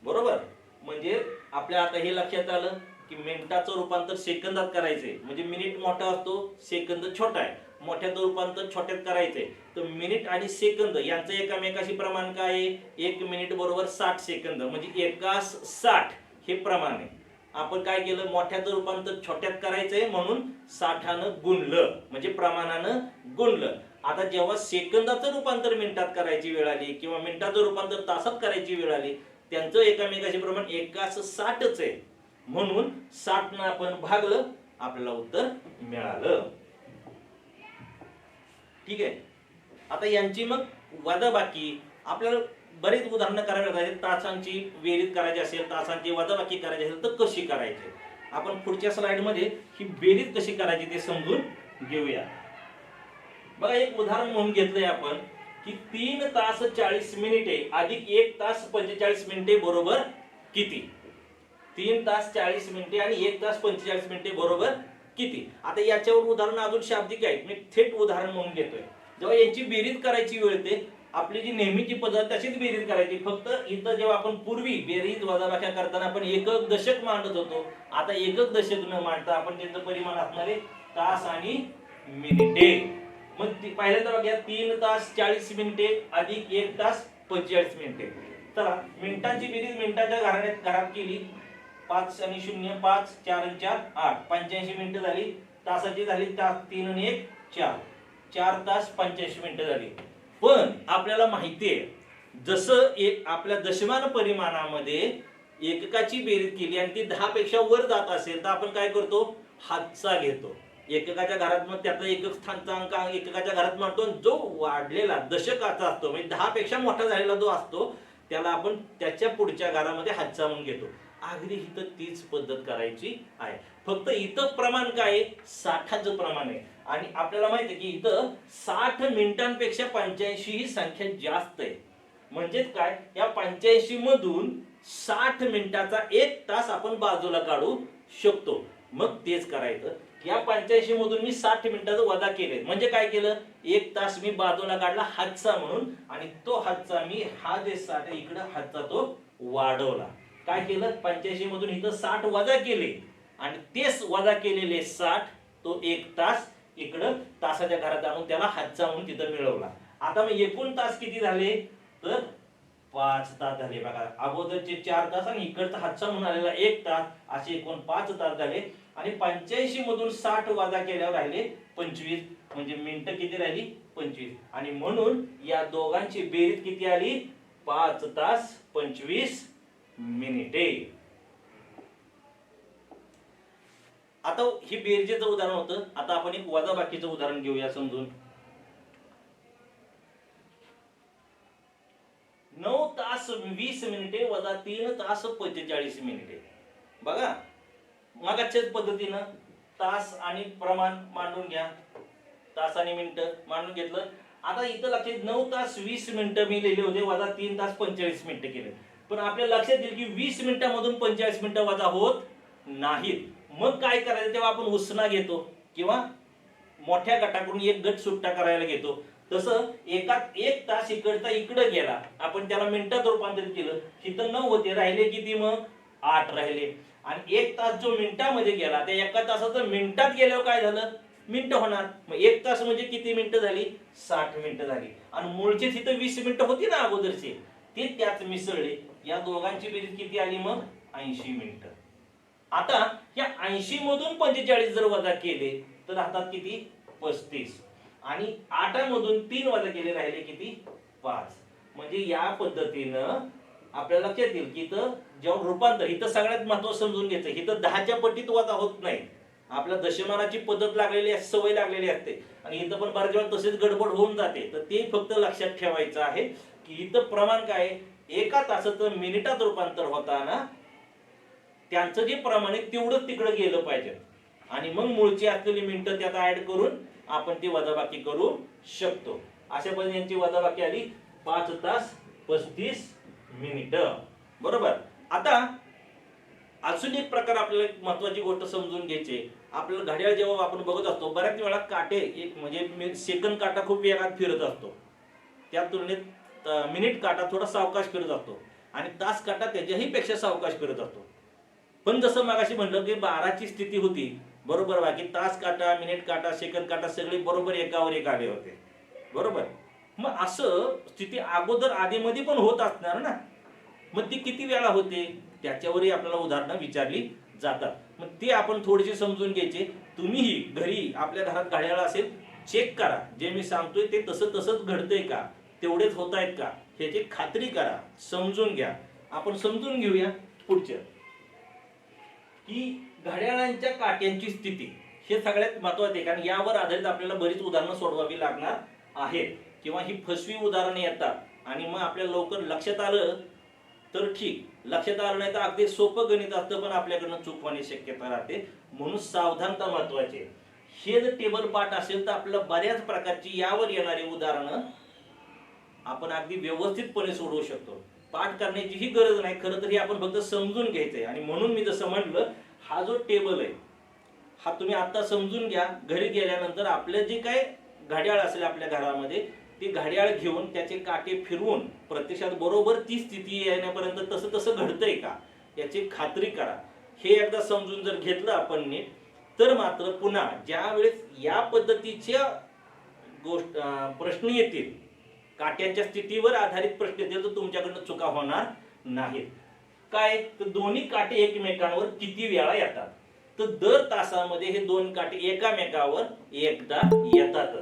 बरोबर. म्हणजे आपल्या आता हे लक्षात आलं की मिनिटाचं रूपांतर सेकंदात करायचंय, म्हणजे मिनिट मोठा असतो, सेकंद छोटा आहे. मोठ्याचं रूपांतर छोट्यात करायचंय तर मिनिट आणि सेकंद यांचं एकमेकाशी प्रमाण काय आहे, 1 मिनिट बरोबर 60 सेकंद, म्हणजे 1:60 हे प्रमाण आहे. आपण काय केलं, मोठ्याचं रूपांतर छोट्यात करायचंय म्हणून 60 गुणलं, म्हणजे प्रमाणानं गुणलं. आता जेव्हा सेकंदाचं रूपांतर मिनिटात करायची वेळ आली किंवा मिनिटाचं रूपांतर तासात करायची वेळ आली, त्यांचं एकमेकाशी प्रमाण 1:60च आहे, म्हणून 60 न आपण भागलं, आपल्याला उत्तर मिळालं. ठीक आहे. आता यांची मग वजाबाकी आपल्याला बरेच उदाहरणं करावी लागतात. तासांची बेरीज करायची असेल, तासांची वजाबाकी करायची असेल तर कशी करायची, आपण पुढच्या स्लाइड मध्ये ही बेरीज कशी करायची ते समजून घेऊया. बघा एक उदाहरण म्हणून घेतलंय आपण की 3 तास 40 मिनिटे अधिक 1 तास 45 मिनिटे बरोबर किती. 3 तास 40 मिनिटे आणि 1 तास 45 मिनिटे बरोबर किती. आता याच्यावर उदाहरण अजून शाब्दिक आहेत, मी थेट उदाहरण म्हणून घेतोय. जेव्हा यांची बेरीज करायची वेळ येते आपली जी नेहमीची पद्धत तशीच बेरीज करायची, फक्त इथं जेव्हा आपण पूर्वी बेरीज वजाबाकी करताना आपण एकक दशक मांडत होतो, आता एकक दशक न मांडता आपण त्याचं परिमाण असणारे तास आणि मिनिटे. मग पहिल्यांदा बघा 3 तास 40 मिनिटे अधिक 1 तास 45 मिनिटे. चला मिनिटांची बेरीज मिनिटाच्या घरात केली. 5 आणि 0 5 4 आणि 4 8 85 मिनिटं झाली. तासाची झाली 3 आणि 1 4 4 तास 85 मिनिटं झाली. पण आपल्याला माहिती आहे जसं एक आपल्या दशमान परिमाणामध्ये एककाची बेरीज केली आणि ती 10 पेक्षा वर जात असेल तर आपण काय करतो, हातचा घेतो. एककाच्या घरात मग त्याचा एकक स्थानचा अंक एककाच्या घरात मांडतो. जो वाढलेला दशकाचा असतो म्हणजे 10 पेक्षा मोठा झालेला जो असतो त्याला आपण त्याच्या पुढच्या घरामध्ये हातचा म्हणून घेतो. अगदी इथं तीच पद्धत करायची आहे, फक्त इथं प्रमाण काय 60चं प्रमाण आहे. आणि आपल्याला माहिती आहे की इथं 60 मिनिटांपेक्षा 85 ही संख्या जास्त आहे. म्हणजेच काय, या 85 मधून 60 मिनिटाचा 1 तास आपण बाजूला काढू शकतो. मग तेच करायचं, या 85 मधून मी 60 मिनिटाचं वजा केले म्हणजे काय केलं, 1 तास मी बाजूला काढला हातचा म्हणून, आणि तो हातचा मी हा जे 60 इकडे हातचा तो वाढवला. काय केलं, 85 मधून इथं 60 वजा केले आणि तेच वजा केलेले 60 तो 1 तास इकडं तासाच्या घरात आणून त्याला हातचा म्हणून तिथं मिळवला. आता मग एकूण तास किती झाले तर 5 तास झाले. बघा अगोदरचे 4 तास आणि इकडचा हातचा म्हणून आलेला 1 तास, असे एकूण 5 तास झाले. आणि 85 मधून 60 वजा केल्यावर राहिले 25, म्हणजे मिनिटं किती राहिली 25. आणि म्हणून या दोघांची बेरीज किती आली 5 तास 25 मिनिटे. आता ही बेरजेचं उदाहरण होतं. आता आपण एक वजाबाकीचं उदाहरण घेऊया समजून. 9 तास 20 मिनिटे वजा 3 तास 45 मिनिटे. बघा मागाच्याच पद्धतीनं तास आणि प्रमाण मांडून घ्या, तास आणि मिनिटं मांडून घेतलं. आता इथं लक्षात 9 तास 20 मिनिटं मी लिहिले होते, वजा 3 तास 45 मिनिटं केले. पण आपल्या लक्षात येईल की 20 मिनिटांमधून 45 मिनिटं वजा होत नाहीत. मग काय करायचं, तेव्हा आपण उसना घेतो किंवा मोठ्या गटाकडून एक गट सुट्टा करायला घेतो. तसं एकात 1 तास इकडचा इकडे गेला, आपण त्याला मिनिटात रूपांतरित केलं. इथं 9 होते, राहिले किती मग 8 राहिले. आणि 1 तास जो मिनिटामध्ये गेला त्या एका तासाचं मिनिटात गेल्यावर काय झालं, मिनिटं होणार. मग 1 तास म्हणजे किती मिनिटं झाली 60 मिनिटं झाली. आणि मूळचे तिथं 20 मिनिटं होती ना अगोदरचे, ते त्यात मिसळले. या दोघांची बेरीज किती आली मग 80 मिनिटं. आता या 80 मधून 45 जर वजा केले तर राहतात किती 35. आणि 8 मधून 3 वजा केले राहिले किती 5. म्हणजे या पद्धतीनं आपल्याला लक्षात येईल की इथं जेव्हा रूपांतर, इथं सगळ्यात महत्त्वाचं समजून घ्यायचं, इथं 10च्या पटीत वजा होत नाही. आपल्या दशमानाची पद्धत लागलेली आहे, सवय लागलेली असते. आणि इथं पण बऱ्याच वेळा तसेच गडबड होऊन जाते. तर ते फक्त लक्षात ठेवायचं आहे की इथं प्रमाण काय, एका तासाचं मिनिटात रूपांतर होताना त्यांचं जे प्रमाण आहे तेवढं तिकडे गेलं पाहिजे. आणि मग मूळची असलेली मिनिटं त्यात ऍड करून आपण ती वजाबाकी करू शकतो. अशा पद्धतीने यांची वजाबाकी आली 5 तास 35 मिनिटं. बरोबर. आता अजून एक प्रकार, आपल्याला एक महत्वाची गोष्ट समजून घ्यायची. आपल्याला घड्याळ जेव्हा आपण बघत असतो बऱ्याच वेळा काटे एक म्हणजे सेकंद काटा खूप वेगात फिरत असतो, त्या तुलनेत मिनिट काटा थोडा सावकाश फिरत असतो आणि तास काटा त्याच्याही पेक्षा सावकाश फिरत असतो. पण जसं मगाशी म्हटलं की 12ची स्थिती होती बरोबर, बाकी तास काटा मिनिट काटा सेकंद काटा सगळे बरोबर एकावर एक आले होते. बरोबर. मग असं स्थिती अगोदर आधीमध्ये पण होत असणार ना, मग ती किती वेळा होते त्याच्यावरही आपल्याला उदाहरणं विचारली जातात. मग ते आपण थोडेसे समजून घ्यायचे. तुम्हीही घरी आपल्या घरात घड्याळ असेल चेक करा, जे मी सांगतोय ते तसंच घडतंय का, तेवढेच होत आहेत का ह्याची खात्री करा, समजून घ्या. आपण समजून घेऊया पुढच्या की घड्याळांच्या काट्यांची स्थिती हे सगळ्यात महत्त्वाचं आहे, कारण यावर आधारित आपल्याला बरीच उदाहरणं सोडवावी लागणार आहेत किंवा ही फसवी उदाहरणे येतात. आणि मग आपल्याला लवकर लक्षात आलं तर ठीक, लक्षात आलं नाही तर अगदी सोपं गणित असतं पण आपल्याकडनं चूक होण्याची शक्यता राहते. म्हणून सावधानता महत्वाची. हे जर टेबल पाठ असेल तर आपल्याला बऱ्याच प्रकारची यावर येणारी उदाहरणं आपण अगदी व्यवस्थितपणे सोडवू शकतो. पाठ करण्याची ही गरज नाही, खरं तर हे आपण फक्त समजून घ्यायचंय. आणि म्हणून मी जसं म्हटलं, हा जो टेबल आहे हा तुम्ही आता समजून घ्या. घरी गेल्यानंतर आपलं जे काय घड्याळ असेल आपल्या घरामध्ये ती घड्याळ घेऊन त्याचे काटे फिरवून प्रत्यक्षात बरोबर ती स्थिती येण्यापर्यंत तसं तसं घडतंय का याची खात्री करा. हे एकदा समजून जर घेतलं आपण नीट, तर मात्र पुन्हा ज्या वेळेस या पद्धतीच्या प्रश्न येतील, काट्यांच्या स्थितीवर आधारित प्रश्न येतील, तर तुमच्याकडनं चुका होणार नाहीत. काय तर दोन्ही काटे एकमेकांवर किती वेळा येतात, तर दर तासामध्ये हे दोन काटे एकामेकावर एकदा येतात.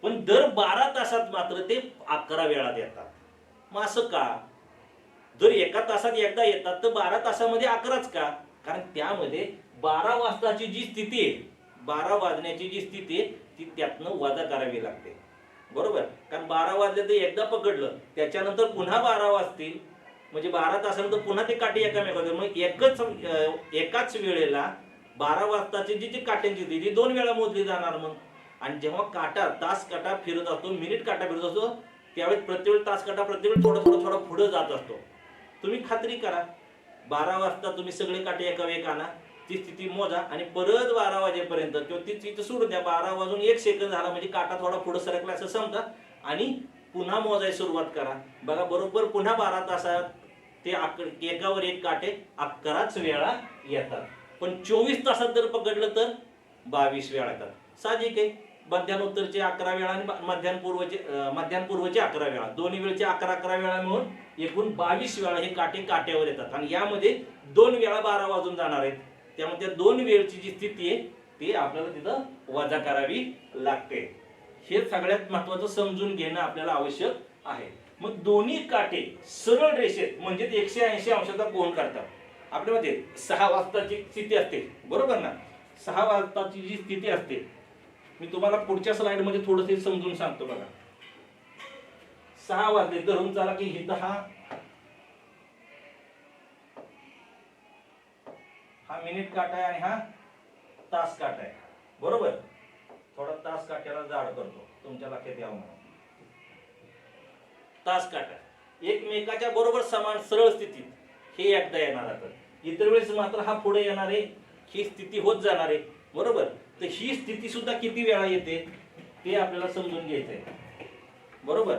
पण दर 12 तासात मात्र ते 11 वेळा येतात. मग असं का? जर एका तासात एकदा येतात तर 12 तासामध्ये 11च का? कारण त्यामध्ये 12 वाजताची जी स्थिती आहे, 12 वाजण्याची जी स्थिती आहे ती त्यातनं वजा करावी लागते. बरोबर? कारण 12 वाजले तर एकदा पकडलं, त्याच्यानंतर पुन्हा 12 वाजतील, म्हणजे 12 तासानंतर पुन्हा ते काटे एकामेकावर. मग एकाच वेळेला 12 वाजताची जी काट्यांची स्थिती 2 वेळा मोजली जाणार. मग आणि जेव्हा काटा तास काटा फिरत असतो, मिनिट काटा फिरत असतो, त्यावेळेस प्रत्येक तास काटा प्रत्येक थोडा पुढे जात असतो. तुम्ही खात्री करा, 12 वाजता तुम्ही सगळे काटे एका वेळेला ती स्थिती मोजा आणि परत 12 वाजेपर्यंत किंवा ती तिथं सोडून द्या. 12 वाजून 1 सेकंद झाला म्हणजे काटा थोडा पुढे सरकला असं समजा आणि पुन्हा मोजायला सुरुवात करा. बघा बरोबर पुन्हा 12 तासात ते एकावर एक काटे 11च वेळा येतात. पण 24 तासात जर पकडलं तर 22 वेळा येतात. साहजिक आहे, मध्यान्नोत्तरचे 11 वेळा आणि मध्यान्हपूर्वचे 11 वेळा, दोन्ही वेळचे 11 वेळा मिळून एकूण 22 वेळा हे काटे काट्यावर येतात. आणि यामध्ये 2 वेळा 12 वाजून जाणार आहेत. त्यामुळे त्या 2 वेळची जी स्थिती आहे ती आपल्याला तिथं वजा करावी लागते. हे सगळ्यात महत्वाचं समजून घेणं आपल्याला आवश्यक आहे. मग दोन्ही काटे सरळ रेषेत म्हणजे 180 अंशाचा कोन करतात. आपल्यामध्ये 6 वाजताची स्थिती असते, बरोबर ना? 6 वाजताची जी स्थिती असते, मी तुम्हाला पुढच्या स्लाइड मध्ये थोडंसं समजून सांगतो. बघा 6 वाजले धरून चला की इथं हा मिनिट काटा आहे आणि हा तास काटा आहे, बरोबर? थोडा तास काट्याला जाड करतो तुमच्या लक्षात यावं म्हणून. तास काटा एकमेकाच्या बरोबर समान सरळ स्थितीत हे एकदा येणार आहे. इतर वेळेस मात्र हा पुढे येणार आहे, ही स्थिती होत जाणार आहे, बरोबर? तर ही स्थिती सुद्धा किती वेळा येते ते आपल्याला समजून घ्यायचंय, बरोबर?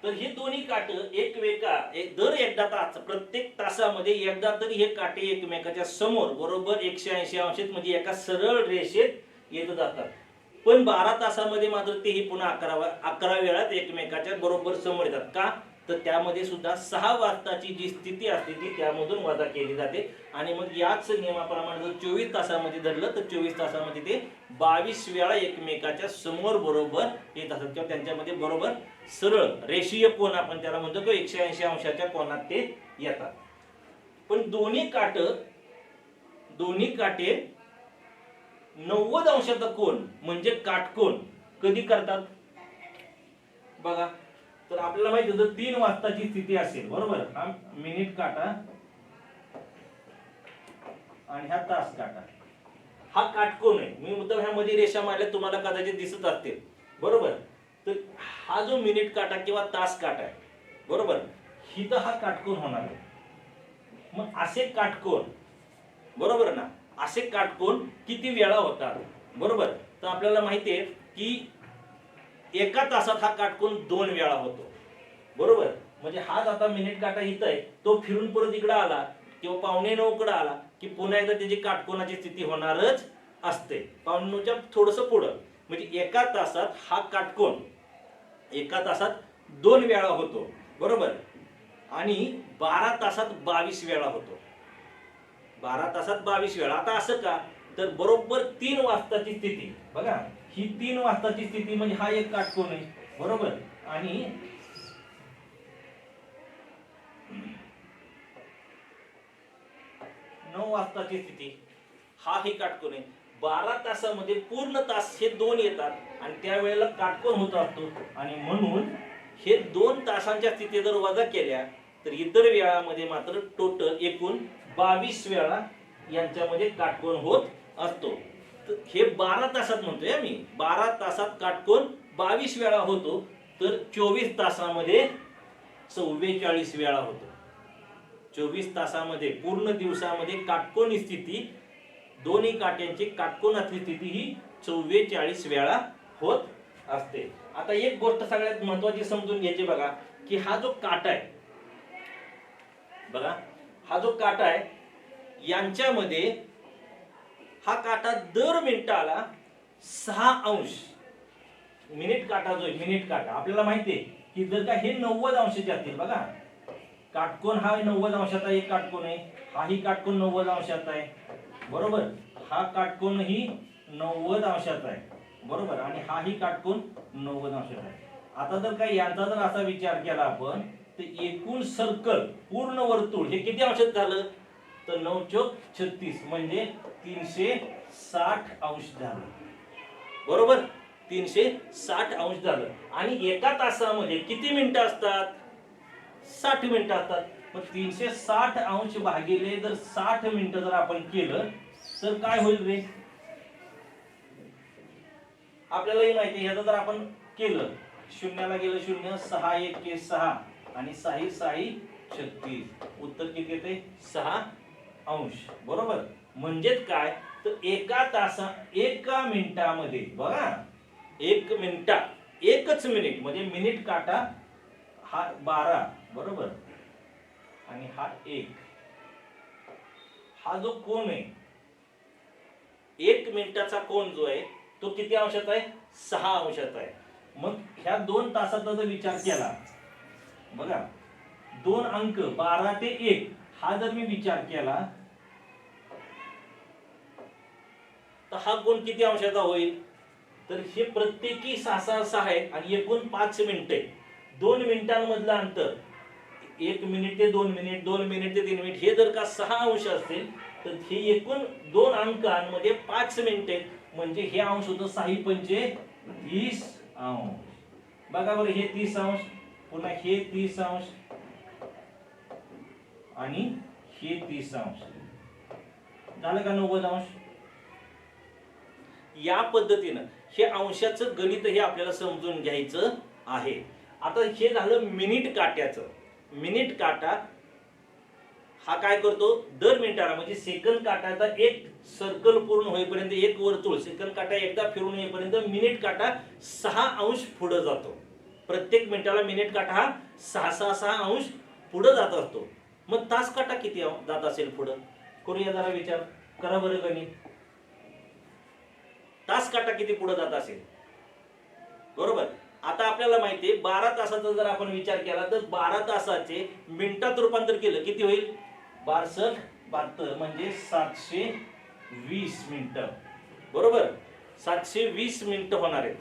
तर हे दोन्ही काट दर एकदा तास प्रत्येक तासामध्ये एकदा तरी हे काटे एकमेकाच्या समोर बरोबर 180 अंशात म्हणजे एका सरळ रेषेत येत जातात. पण 12 तासामध्ये मात्र तेही पुन्हा 11 वेळात एकमेकाच्या बरोबर समोर येतात. का? तर त्यामध्ये सुद्धा 6 वाजताची जी स्थिती असते ती त्यामधून वजा केली जाते. आणि मग याच नियमाप्रमाणे जर 24 तासामध्ये धरलं तर 24 तासामध्ये ते 22 वेळा एकमेकाच्या समोर बरोबर येत असतात किंवा त्यांच्यामध्ये बरोबर सरळ रेषीय कोन आपण त्याला म्हणतो तो 180 अंशाच्या कोनात ते येतात. पण दोन्ही काटे 90 अंशाचा कोन म्हणजे काटकोन कधी करतात बघा. तर आपल्याला माहिती होतं 3 वाजताची स्थिती असेल, बरोबर? हा मिनिट काटा आणि हा तास काटा, हा काटकोन आहे. मी मुद्दाम ह्यामध्ये रेषा मारल्या, तुम्हाला कदाचित दिसत असतील, बरोबर? तर हा जो मिनिट काटा किंवा तास काटा आहे, बरोबर, ही तर हा काटकोन होणार आहे. मग असे काटकोन, बरोबर ना, असे काटकोन किती वेळा होतात, बरोबर? तर आपल्याला माहिती आहे की एका तासात हा काटकोन 2 वेळा होतो, बरोबर? म्हणजे हा आता मिनिट काटा इथं आहे, तो फिरून परत इकडे आला किंवा 8:45 कडे आला की पुन्हा एकदा त्याची काटकोनाची स्थिती होणारच असते, 8:45च्या थोडंसं पुढं. म्हणजे एका तासात हा काटकोन एका तासात 2 वेळा होतो, बरोबर? आणि 12 तासात 22 वेळा होतो. 12 तासात 22 वेळा. आता असं का? तर बरोबर 3 वाजताची स्थिती बघा, ही 3 वाजताची स्थिती म्हणजे हा एक काटकोन आहे, बरोबर? आणि 9 वाजताची स्थिती हा ही काटकोन आहे. 12 तासामध्ये पूर्ण तास हे 2 येतात आणि त्यावेळेला काटकोन होत असतो. आणि म्हणून हे 2 तासांच्या स्थिती जर वजा केल्या तर इतर वेळामध्ये मात्र टोटल एकूण 22 वेळा यांच्यामध्ये काटकोन होत असतो. तर हे 12 तासात म्हणतोय मी, 12 तासात काटकोन 22 वेळा होतो, तर 24 तासामध्ये 44 वेळा होतो. 24 तासामध्ये पूर्ण दिवसामध्ये काटकोन स्थिती, दोन्ही काट्यांची काटकोनातली स्थिती ही 44 वेळा होत असते. आता एक गोष्ट सगळ्यात महत्वाची समजून घ्यायची बघा, की हा जो काटा आहे बघा, हा जो काटा आहे यांच्यामध्ये हा काटा दर मिनिटाला 6 अंश, मिनिट काटा जो आहे मिनिट काटा आपल्याला माहिती आहे की जर का हे 90 अंशाचे असतील बघा, काटकोन हा 90 अंशाचा एक काटकोन आहे, हाही काटकोन 90 अंशाचा आहे बरोबर, हा काटकोन ही 90 अंशाचा आहे बरोबर, आणि हाही काटकोन 90 अंशाचा आहे. आता जर का यांचा जर असा विचार केला आपण तर एकूण सर्कल पूर्ण वर्तुळ हे किती अंशात झालं, तर 9 चौक 36 म्हणजे 360 अंश झालं बरोबर, 360 अंश झालं. आणि एका तासामध्ये किती मिनिटं असतात, 60 मिनिटं असतात. मग 360 अंश भागिले जर 60 मिनिटं जर आपण केलं तर काय होईल रे, आपल्यालाही माहिती ह्याचं जर आपण केलं, शून्याला गेलं 0, 6 1 6 आणि 6 6 36, उत्तर किती येते 6 अंश बरोबर. म्हणजेच काय तर एका मिनिटामध्ये बघा, एक एकच मिनिट म्हणजे मिनिट काटा हा 12 बरोबर आणि हा 1, हा जो कोन आहे 1 मिनिटाचा कोन जो आहे तो किती अंशात आहे, 6 अंशात आहे. मग ह्या 2 तासाचा जर विचार केला बघा, 2 अंक 12 ते 1 हा जर मी विचार केला तर हा कोन किती अंशाचा होईल, तर हे प्रत्येकी 6 6 6 आहे आणि एकूण 5 मिनिटे, 2 मिनिटांमधलं अंतर 1 मिनिट ते 2 मिनिट, 2 मिनिट ते 3 मिनिट, हे जर का 6 अंश असतील तर हे एकूण 2 अंकांमध्ये 5 मिनिटे, म्हणजे हे अंश होतं 6 पंचे 30 अंश. बघा बरं, हे 30 अंश पुन्हा हे 30 अंश आणि हे 30 अंश झालं का 90 अंश. या पद्धतीनं हे अंशाचं गणित हे आपल्याला समजून घ्यायचं आहे. आता हे झालं मिनिट काट्याचं. मिनिट काटा हा काय करतो, दर मिनिटाला म्हणजे सेकंद काटाचा एक सर्कल पूर्ण होईपर्यंत, एक वर्तुळ सेकंद काटा एकदा फिरून येईपर्यंत मिनिट काटा 6 अंश पुढे जातो. प्रत्येक मिनिटाला मिनिट काटा हा 6 6 6 अंश पुढे जात असतो. मग तास काटा किती जात असेल पुढे, करूया जरा विचार करा बरं गणित. तास काटा किती पुढे जात असेल बरोबर. आता आपल्याला माहिती आहे 12 तासाचा जर आपण विचार केला तर 12 तासाचे मिनिटात रूपांतर केलं किती होईल, 62 72 म्हणजे 720 मिनिटं बरोबर, 720 मिनिटं होणार आहेत.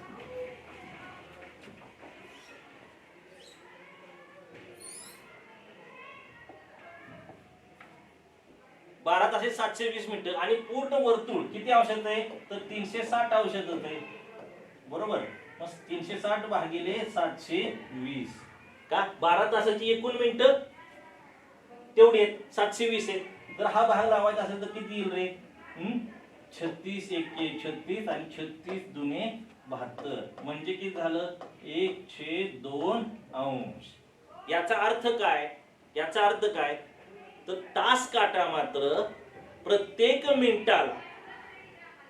बारा तास 720 मिनिटं आणि पूर्ण वर्तुळ किती अंशात आहे, तर 360 अंशात आहे बरोबर. मग 360 भागिले 720 का, 12 तासाची एकूण मिनिटं तेवढी आहेत 720 आहेत. जर हा भाग लावायचा असेल तर किती येईल रे, 36 1 36 आणि 36 दुने 72 म्हणजे किती झालं 1/2 अंश. याचा अर्थ काय, याचा अर्थ काय तर तास काटा मात्र प्रत्येक मिनिटाला,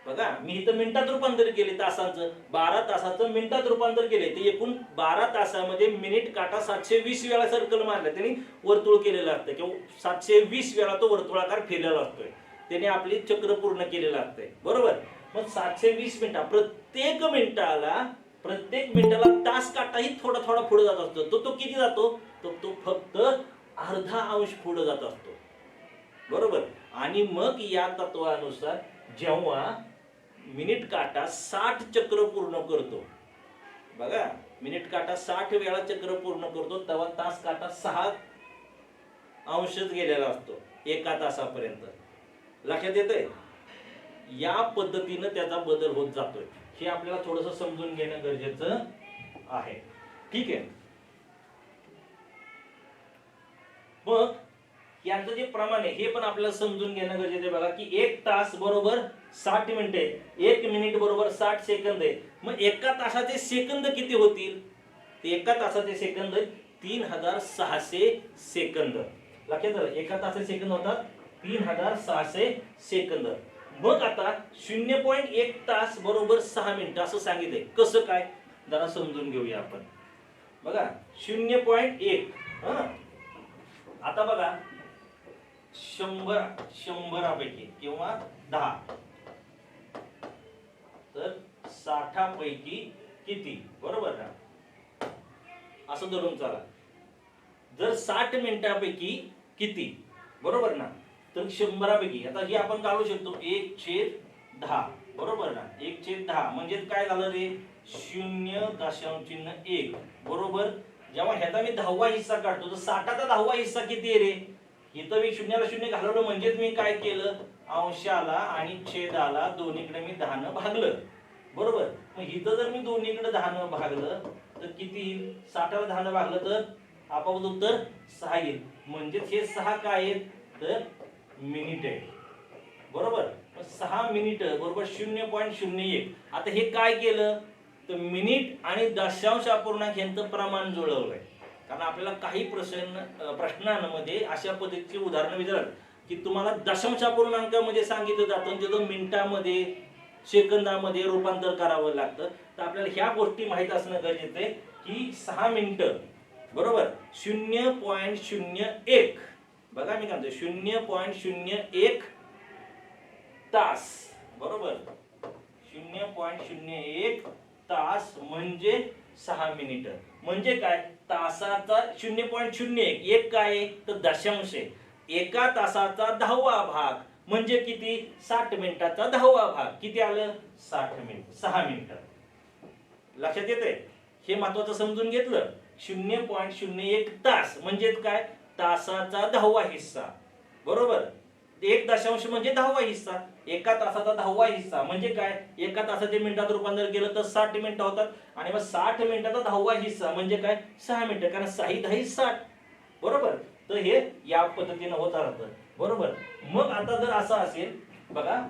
बघा मी इथं मिनिटात रूपांतर केले तासांचं, 12 तासाचं मिनिटात रूपांतर केले, ते एकूण 12 तासामध्ये मिनिट काटा 720 वेळा सर्कल मारला त्यांनी, वर्तुळ केलेलं असतं किंवा 720 वेळा तो वर्तुळाकार फिरलेला असतोय, त्याने आपली चक्र पूर्ण केलेलं असतंय बरोबर. मग 720 मिनिटा प्रत्येक मिनिटाला तास काटाही थोडा थोडा पुढे जात असतो. तो किती जातो, तो फक्त अर्धा अंश पुढे जात असतो बरोबर. आणि मग या तत्वानुसार जेव्हा मिनिट काटा 60 चक्र पूर्ण करतो बघा, मिनिट काटा 60 वेळा चक्र पूर्ण करतो तेव्हा तास काटा 6 अंशच गेलेला असतो एका तासापर्यंत. लक्षात येतंय, या पद्धतीनं त्याचा बदल होत जातोय. हे आपल्याला थोडंसं समजून घेणं गरजेचं आहे. ठीक आहे. मग यांचं जे प्रमाण आहे हे पण आपल्याला समजून घेणं गरजेचं आहे बघा, की 1 तास बरोबर 60 मिनिटे, 1 मिनिट बरोबर 60 सेकंद आहे. मग एका तासाचे सेकंद किती होतील, ते एका तासाचे सेकंद 3600 सेकंद लक्षात आलं, एका तासाचे सेकंद होतात 3600 सेकंद. मग आता 0.1 तास बरोबर 6 मिनिटं असं सांगितलंय. कसं काय जरा समजून घेऊया आपण. बघा 0.1 आता बघा 100पैकी किंवा 10 तर 60 पैकी किती, बरोबर ना, असं धरून चला. जर 60 मिनिटांपैकी किती, बरोबर ना, तर 100 पैकी आता हे आपण काढू शकतो 1/10, बरोबर ना. 1/10 म्हणजे काय झालं रे, 0.1 बरोबर. जेव्हा ह्याचा मी 10वा हिस्सा काढतो तर 60चा 10वा हिस्सा किती आहे रे, इथं मी शून्याला शून्य घालवलं म्हणजेच मी काय केलं, अंशाला आणि छेदाला दोन्हीकडे मी 10 न भागलं, बरोबर. मग इथं जर मी दोन्हीकडे 10 न भागलं तर किती येईल, 60ला 10 न भागलं तर आपोआप उत्तर 6 येईल. म्हणजे हे 6 काय आहेत तर मिनिट आहे, बरोबर. 6 मिनिट बरोबर 0.01. आता हे काय केलं तर मिनिट आणि दशांश अपूर्णांक यांचं प्रमाण जुळवलंय. कारण आपल्याला काही प्रश्नांमध्ये अशा पद्धतीची उदाहरणं विचारतात की तुम्हाला दशांश अपूर्णांकामध्ये सांगितलं जातं त्याचं मिनिटामध्ये सेकंदामध्ये रूपांतर करावं लागतं. तर आपल्याला ह्या गोष्टी माहीत असणं गरजेचं आहे की 6 मिनिटं बरोबर 0.01. बघा मी काय म्हणतो 0.01 तास, बरोबर. 0.01 तास म्हणजे 6 मिनिटं. म्हणजे काय, तासाचा 0.01 एक काय तर दशांश आहे. एका तासाचा 10वा भाग म्हणजे किती, 60 मिनिटाचा 10वा भाग किती आलं, 6 मिनिटं. लक्षात येते, हे महत्वाचं समजून घेतलं. 0.01 तास म्हणजे काय, तासाचा 10वा हिस्सा, बरोबर. 1 दशांश म्हणजे 10वा हिस्सा. एका तासाचा 10वा हिस्सा म्हणजे काय, एका तासाचे मिनिटात रूपांतर केलं तर 60 मिनिटं होतात. आणि मग 60 मिनिटाचा 10वा हिस्सा म्हणजे काय 6 मिनिटं, कारण 6 10 60, बरोबर. तर हे या पद्धतीने होत राहतं, बरोबर. मग आता जर असं असेल बघा,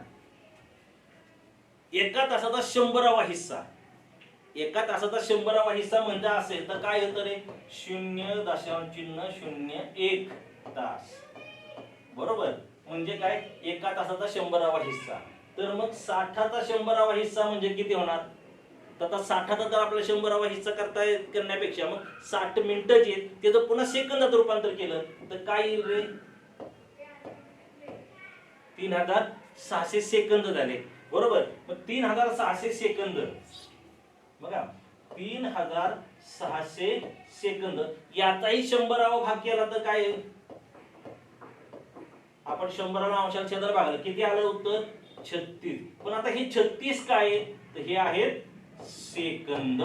एका तासाचा 100वा हिस्सा, एका तासाचा 100वा हिस्सा म्हणजे असेल तर काय होतं रे, 0.01 तास, बरोबर. म्हणजे काय, एका तासाचा 100वा हिस्सा. तर मग 60चा 100वा हिस्सा म्हणजे किती होणार, तर आता 60चा जर आपल्याला 100वा हिस्सा करण्यापेक्षा मग 60 मिनिटं जे त्याचं पुन्हा सेकंदात रूपांतर केलं तर काय येईल रे, 3600 सेकंद झाले, बरोबर. मग 3600 सेकंद, बघा 3600 सेकंद याचाही 100वा भाग केला तर काय, आपण 100ला अंशाला छेदाला भागलं किती आलं उत्तर 36. पण आता हे 36 काय तर हे आहेत सेकंद.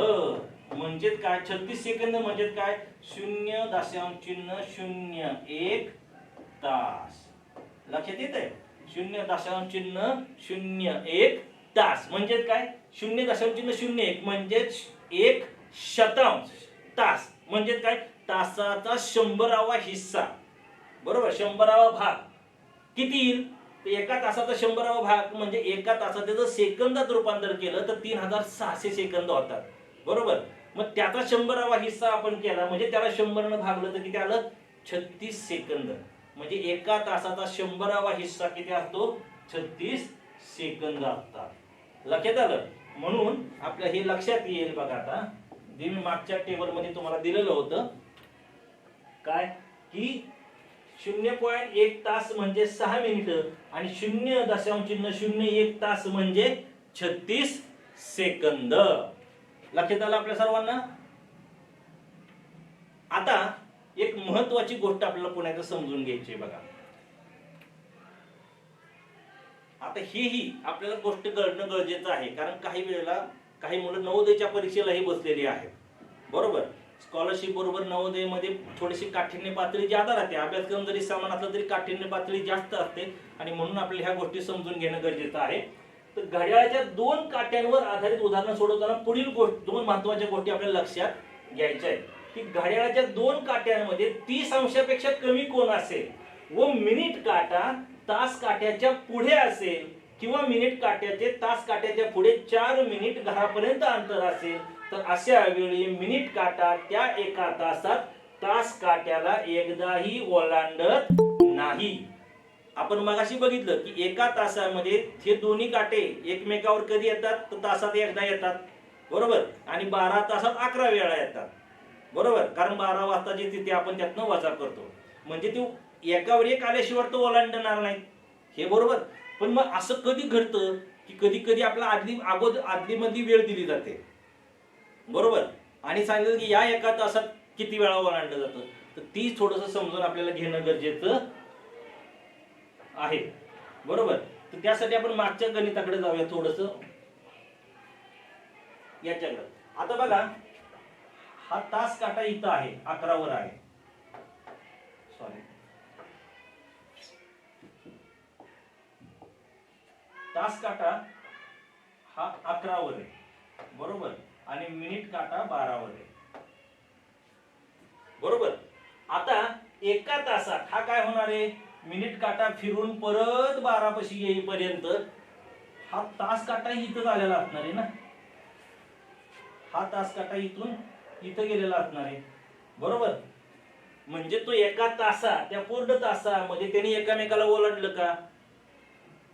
म्हणजे काय 36 सेकंद म्हणजे काय 0.01 तास. लक्षात येतंय, 0.01 तास म्हणजे काय 0.01 म्हणजेच 1 शतांश तास. म्हणजे काय तासाचा 100वा हिस्सा, बरोबर. 100वा भाग किती येईल, तर एका तासाचा 100वा भाग म्हणजे एका तासाचं जर सेकंदात रूपांतर केलं तर 3600 सेकंद होतात, बरोबर. मग त्याचा 100वा हिस्सा आपण केला म्हणजे त्याला 100 ने भागलं तर किती आलं 36 सेकंद. म्हणजे एका तासाचा 100वा हिस्सा किती असतो 36 सेकंद असतात. लक्षात आलं. म्हणून आपल्या हे लक्षात येईल बघा, आता जे मी मागच्या टेबल मध्ये तुम्हाला दिलेलं होतं काय की 0.1 तास म्हणजे 6 मिनिटं आणि 0.01 तास म्हणजे 36 सेकंद. लक्षात आलं आपल्या सर्वांना. आता एक महत्वाची गोष्ट आपल्याला पुन्हा एकदा समजून घ्यायची बघा. आता हेही आपल्याला गोष्ट कळणं गरजेचं आहे, कारण काही वेळेला काही मुलं नवोदयच्या परीक्षेलाही बसलेली आहेत, बरोबर. स्कॉलरशिप बरोबर नवोदय मध्ये थोडीशी काठिण्य पातळी जादा राहते. अभ्यासक्रम जरी समान असला तरी काठिण्य पातळी जास्त असते आणि म्हणून आपल्याला ह्या गोष्टी समजून घेणं गरजेचं आहे. तर घड्याळाच्या 2 काट्यांवर आधारित उदाहरण सोडवताना पुढील दोन महत्त्वाच्या गोष्टी आपल्याला लक्षात घ्यायच्या आहेत की घड्याळाच्या 2 काट्यांमध्ये 30 अंशापेक्षा कमी कोन असेल व मिनिट काटा तास काट्याच्या पुढे असेल किंवा मिनिट काट्याचे तास काट्याच्या पुढे 4 मिनिट घरापर्यंत अंतर असेल तर अशा वेळी मिनिट काटा त्या एका तासात तास काट्याला एकदाही ओलांडत नाही. आपण मगाशी बघितलं की एका तासामध्ये हे दोन्ही काटे एकमेकावर कधी येतात, तर तासात एकदा येतात, बरोबर. आणि 12 तासात 11 वेळा येतात, बरोबर. कारण 12 वाजताची तिथे आपण त्यातनं वजा करतो, म्हणजे ती एकावर एक आल्याशिवाय तो ओलांडणार नाही, हे बरोबर. पण मग असं कधी घडतं की कधी कधी आपला आदलीमध्ये वेळ दिली जाते, बरोबर. आणि सांगितलं की या एका तासात किती वेळा ओलांडलं जातं, तर ती थोडंसं समजून आपल्याला घेणं गरजेचं आहे, बरोबर. तर त्यासाठी आपण मागच्या गणिताकडे जाऊया थोडंसं याच्याकडे. आता बघा, हा तास काटा इथं आहे, 11 वर आहे, सॉरी, तास काटा हा 11 वर आहे, बरोबर. आणि मिनिट काटा 12 वर आहे, बरोबर. आता एका तासात हा काय होणार आहे, मिनिट काटा फिरून परत 12 पाशी येईपर्यंत हा तास काटा इथं आलेला असणार आहे ना, हा तास काटा इथून इथं गेलेला असणार आहे, बरोबर. म्हणजे तो एका त्या पूर्ण तासामध्ये त्यांनी एकामेकाला ओलांडलं का,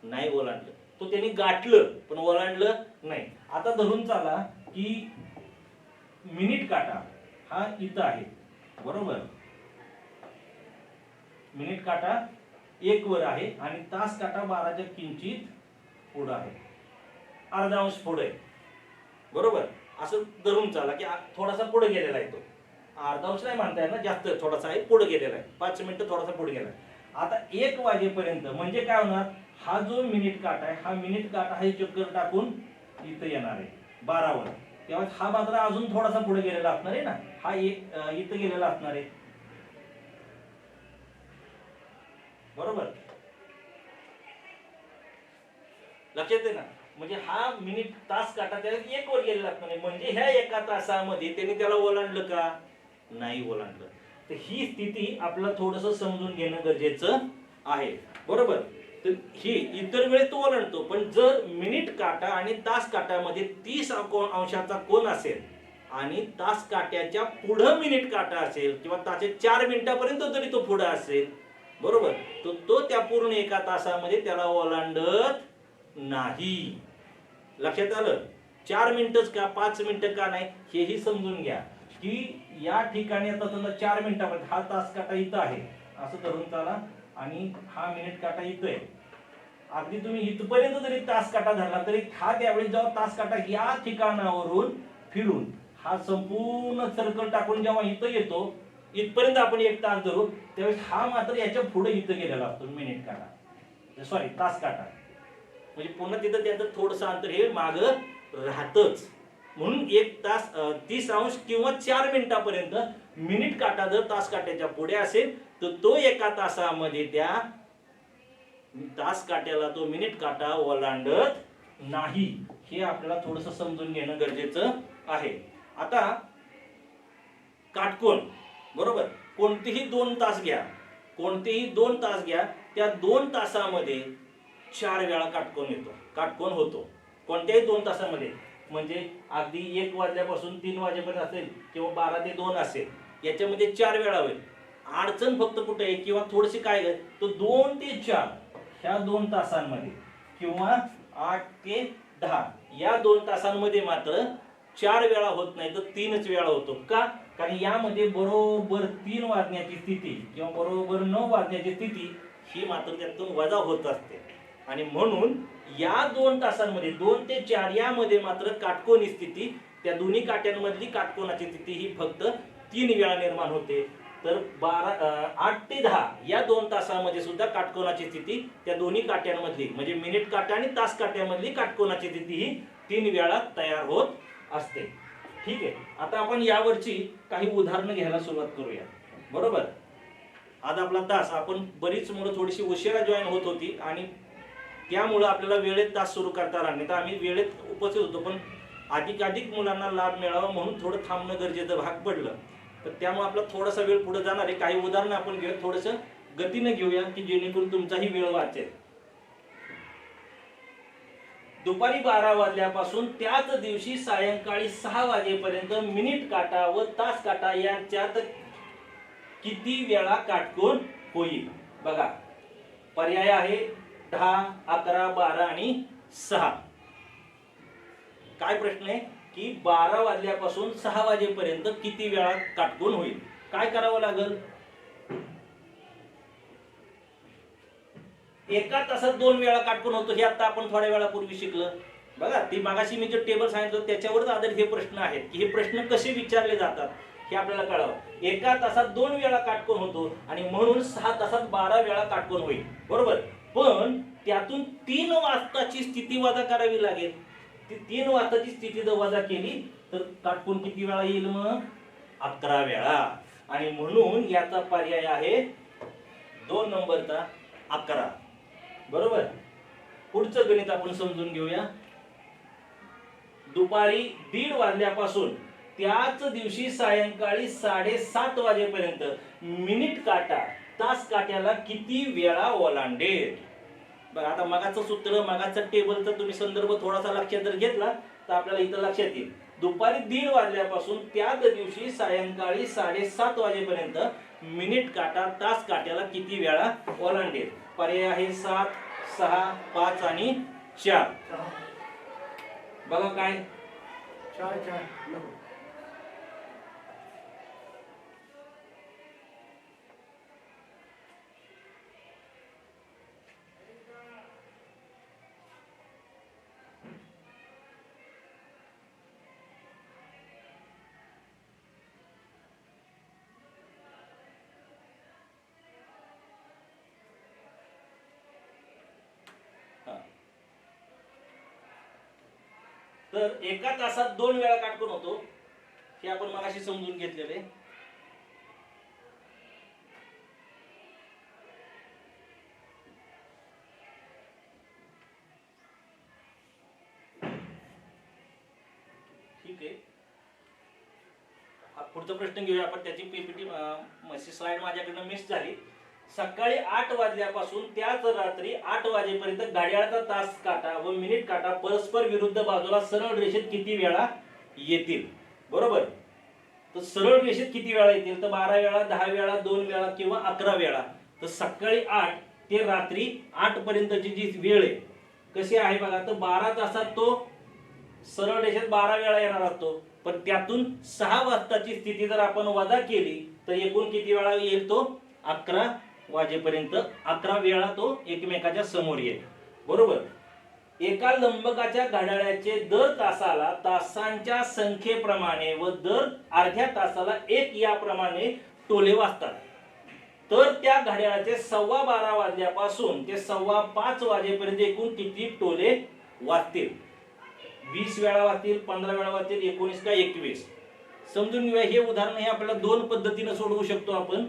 नाही ओलांडलं. तो त्यांनी गाठलं पण ओलांडलं नाही. आता धरून चाला की मिनिट काटा हा इथं आहे, बरोबर. मिनिट काटा 1 वर आहे आणि तास काटा 12च्या किंचित पुढे आहे, अर्धा अंश पुढे, बरोबर. असं धरून चाला की थोडासा पुढे गेलेला आहे, तो अर्धा अंश नाही म्हणता येणार, जास्त थोडासा आहे, पुढे गेलेला आहे, 5 मिनिटं थोडासा पुढे गेला. आता 1 वाजेपर्यंत म्हणजे काय होणार, हा जो मिनिट काटा आहे, हा मिनिट काटा हे चक्कर टाकून इथं येणार आहे 12 वर, तेव्हा हा मात्र अजून थोडासा पुढे गेलेला असणार आहे ना, हा इथं गेलेला असणार आहे, बरोबर. लक्षात आहे ना. म्हणजे हा मिनिट तास काटा त्याला 1 वर गेलेला असणार आहे, म्हणजे ह्या एका तासामध्ये त्यांनी त्याला ओलांडलं का, नाही ओलांडलं. तर ही स्थिती आपल्याला थोडंसं समजून घेणं गरजेचं आहे, बरोबर. तर ही इतर वेळेस तो ओलांडतो, पण जर मिनिट काटा आणि तास काट्यामध्ये 30 अंशाचा कोन असेल आणि तास काट्याच्या पुढं मिनिट काटा असेल किंवा ताचे 4 मिनिटापर्यंत जरी तो पुढे असेल, बरोबर, तो त्या पूर्ण एका तासामध्ये त्याला ओलांडत नाही. लक्षात आलं. 4 मिनिटच का 5 मिनिटं का नाही हेही समजून घ्या की या ठिकाणी आता समजा 4 मिनिटामध्ये हा तास काटा इथं आहे असं धरून चाला आणि हा मिनिट काटा इथं आहे. अगदी तुम्ही इथपर्यंत जरी तास काटा धरला तरी हा त्यावेळेस जेव्हा तास काटा या ठिकाणावरून फिरून हा संपूर्ण सर्कल टाकून जेव्हा इथं येतो, इथपर्यंत आपण 1 तास धरू, त्यावेळेस हा मात्र याच्या पुढे इथं गेलेला असतो मिनिट काटा, सॉरी तास काटा. म्हणजे पुन्हा तिथं त्याचं थोडंसं अंतर हे माग राहतच. म्हणून 1 तास 30 अंश किंवा 4 मिनिटापर्यंत मिनिट काटा जर तास काट्याच्या पुढे असेल तर तो एका तासामध्ये त्या तास काट्याला तो मिनिट काटा ओलांडत नाही. हे आपल्याला थोडंसं समजून घेणं गरजेचं आहे. आता काटकोन, बरोबर, कोणतेही 2 तास घ्या, कोणतेही 2 तास घ्या, त्या 2 तासामध्ये 4 वेळा काटकोन येतो, काटकोन होतो. कोणत्याही 2 तासामध्ये, म्हणजे अगदी 1 वाजल्यापासून 3 वाजेपर्यंत असेल किंवा 12 ते 2 असेल, याच्यामध्ये 4 वेळा होईल. अडचण फक्त कुठे आहे किंवा थोडीशी काय आहे, तो 2 ते 4 ह्या 2 तासांमध्ये किंवा 8 ते 10 या 2 तासांमध्ये मात्र 4 वेळा होत नाही, तर 3च वेळा होतो. का? कारण यामध्ये बरोबर 3 वाजण्याची स्थिती किंवा बरोबर 9 वाजण्याची स्थिती ही मात्र त्यातून वजा होत असते. आणि म्हणून या 2 तासांमध्ये 2 ते 4 यामध्ये मात्र काटकोनी स्थिती, त्या दोन्ही काट्यांमधली काटकोनाची स्थिती ही फक्त 3 वेळा निर्माण होते. तर 8 ते 10 या 2 तासामध्ये सुद्धा काटकोनाची स्थिती त्या दोन्ही काट्यांमधली म्हणजे मिनिट काटा आणि तास काट्यामधली काटकोनाची स्थिती ही 3 वेळा तयार होत असते. ठीक आहे. आता आपण यावरची काही उदाहरणं घ्यायला सुरुवात करूया, बरोबर. आज आपला तास आपण बरीच मुलं थोडीशी उशिरा जॉईन होत होती आणि त्यामुळे आपल्याला वेळेत तास सुरू करता आला नाही, तर आम्ही वेळेत उपस्थित होतो, पण अधिकाधिक मुलांना लाभ मिळावा म्हणून थोडं थांबणं गरजेचं भाग पडलं. तर त्यामुळे आपला थोडासा वेळ पुढे जाणार आहे. काही उदाहरणं आपण घेऊया, थोडंसं गतीने घेऊया की जेणेकरून तुमचाही वेळ वाचेल. दुपारी 12 वाजल्यापासून त्याच दिवशी सायंकाळी 6 वाजेपर्यंत मिनिट काटा व तास काटा यांच्यात किती वेळा काटकोन होईल? बघा पर्याय आहे 10, 11, 12 आणि 6. काय प्रश्न आहे की 12 वाजल्यापासून 6 वाजेपर्यंत किती वेळा काटकोन होईल? काय करावं लागेल? एका तासात 2 वेळा काटकोन होतो हे आता आपण थोड्या वेळापूर्वी शिकलं. बघा ती मागाशी मी जे टेबल सांगितलं त्याच्यावरच आधारित हे प्रश्न आहेत की हे प्रश्न कसे विचारले जातात हे आपल्याला कळावं. एका तासात 2 वेळा काटकोन होतो आणि म्हणून 6 तासात 12 वेळा काटकोन होईल, बरोबर. पण त्यातून 3 वाजताची स्थिती वजा करावी लागेल. ती 3 वाजताची स्थिती जर वजा केली तर काटकोन किती वेळा येईल? मग 11 वेळा. आणि म्हणून याचा पर्याय आहे 2 नंबरचा 11, बरोबर. पुढचं गणित आपण समजून घेऊया. दुपारी 1:30 वाजल्यापासून त्याच दिवशी सायंकाळी 7:30 वाजेपर्यंत मिनिट काटा तास काट्याला किती वेळा ओलांडेल? बघा आता मगाचं सूत्र मगाचं टेबलचा तुम्ही संदर्भ थोडासा लक्षात जर घेतला तर आपल्याला इथं लक्षात येईल. दुपारी 1:30 वाजल्यापासून त्याच दिवशी सायंकाळी 7:30 वाजेपर्यंत मिनिट काटा तास काट्याला किती वेळा ओलांडेल? पर्याय आहे 7, 6, 5 आणि 4. बघा काय 4 4 तर एका तासात 2 वेळा काटकोन होतो हे आपण मगाशी समजून घेतलेले. ठीक आहे. पुढचा प्रश्न घेऊया आपण. त्याची पीपीटी स्लाइड माझ्याकडनं मिस झाली. सकाळी 8 वाजल्यापासून त्याच रात्री 8 वाजेपर्यंत घड्याळाचा तास काटा व मिनिट काटा परस्पर विरुद्ध बाजूला सरळ रेषेत किती वेळा येतील? बरोबर. तर सरळ रेषेत किती वेळा येतील? तर 12 वेळा, 10 वेळा, 2 वेळा किंवा 11 वेळा. तर सकाळी 8 ते रात्री 8 पर्यंतची जी वेळ आहे कशी आहे बघा. तर 12 तासात तो सरळ रेषेत 12 वेळा येणार असतो. पण त्यातून 6 वाजताची स्थिती जर आपण वजा केली तर एकूण किती वेळा येईल? तो 11 वाजेपर्यंत 11 वेळा तो एकमेकाच्या समोर येईल, बरोबर. एका लंबकाच्या घड्याळाचे दर तासाला तासांच्या संख्येप्रमाणे व दर अर्ध्या तासाला 1 याप्रमाणे टोले वाजतात. तर त्या घड्याळाचे 12:15 वाजल्यापासून ते 5:15 वाजेपर्यंत एकूण किती टोले वाजतील? 20 वेळा वाजतील, 15 वेळा वाजतील, 19 का 21? समजून घेऊया. हे उदाहरण हे आपल्याला 2 पद्धतीने सोडवू शकतो आपण.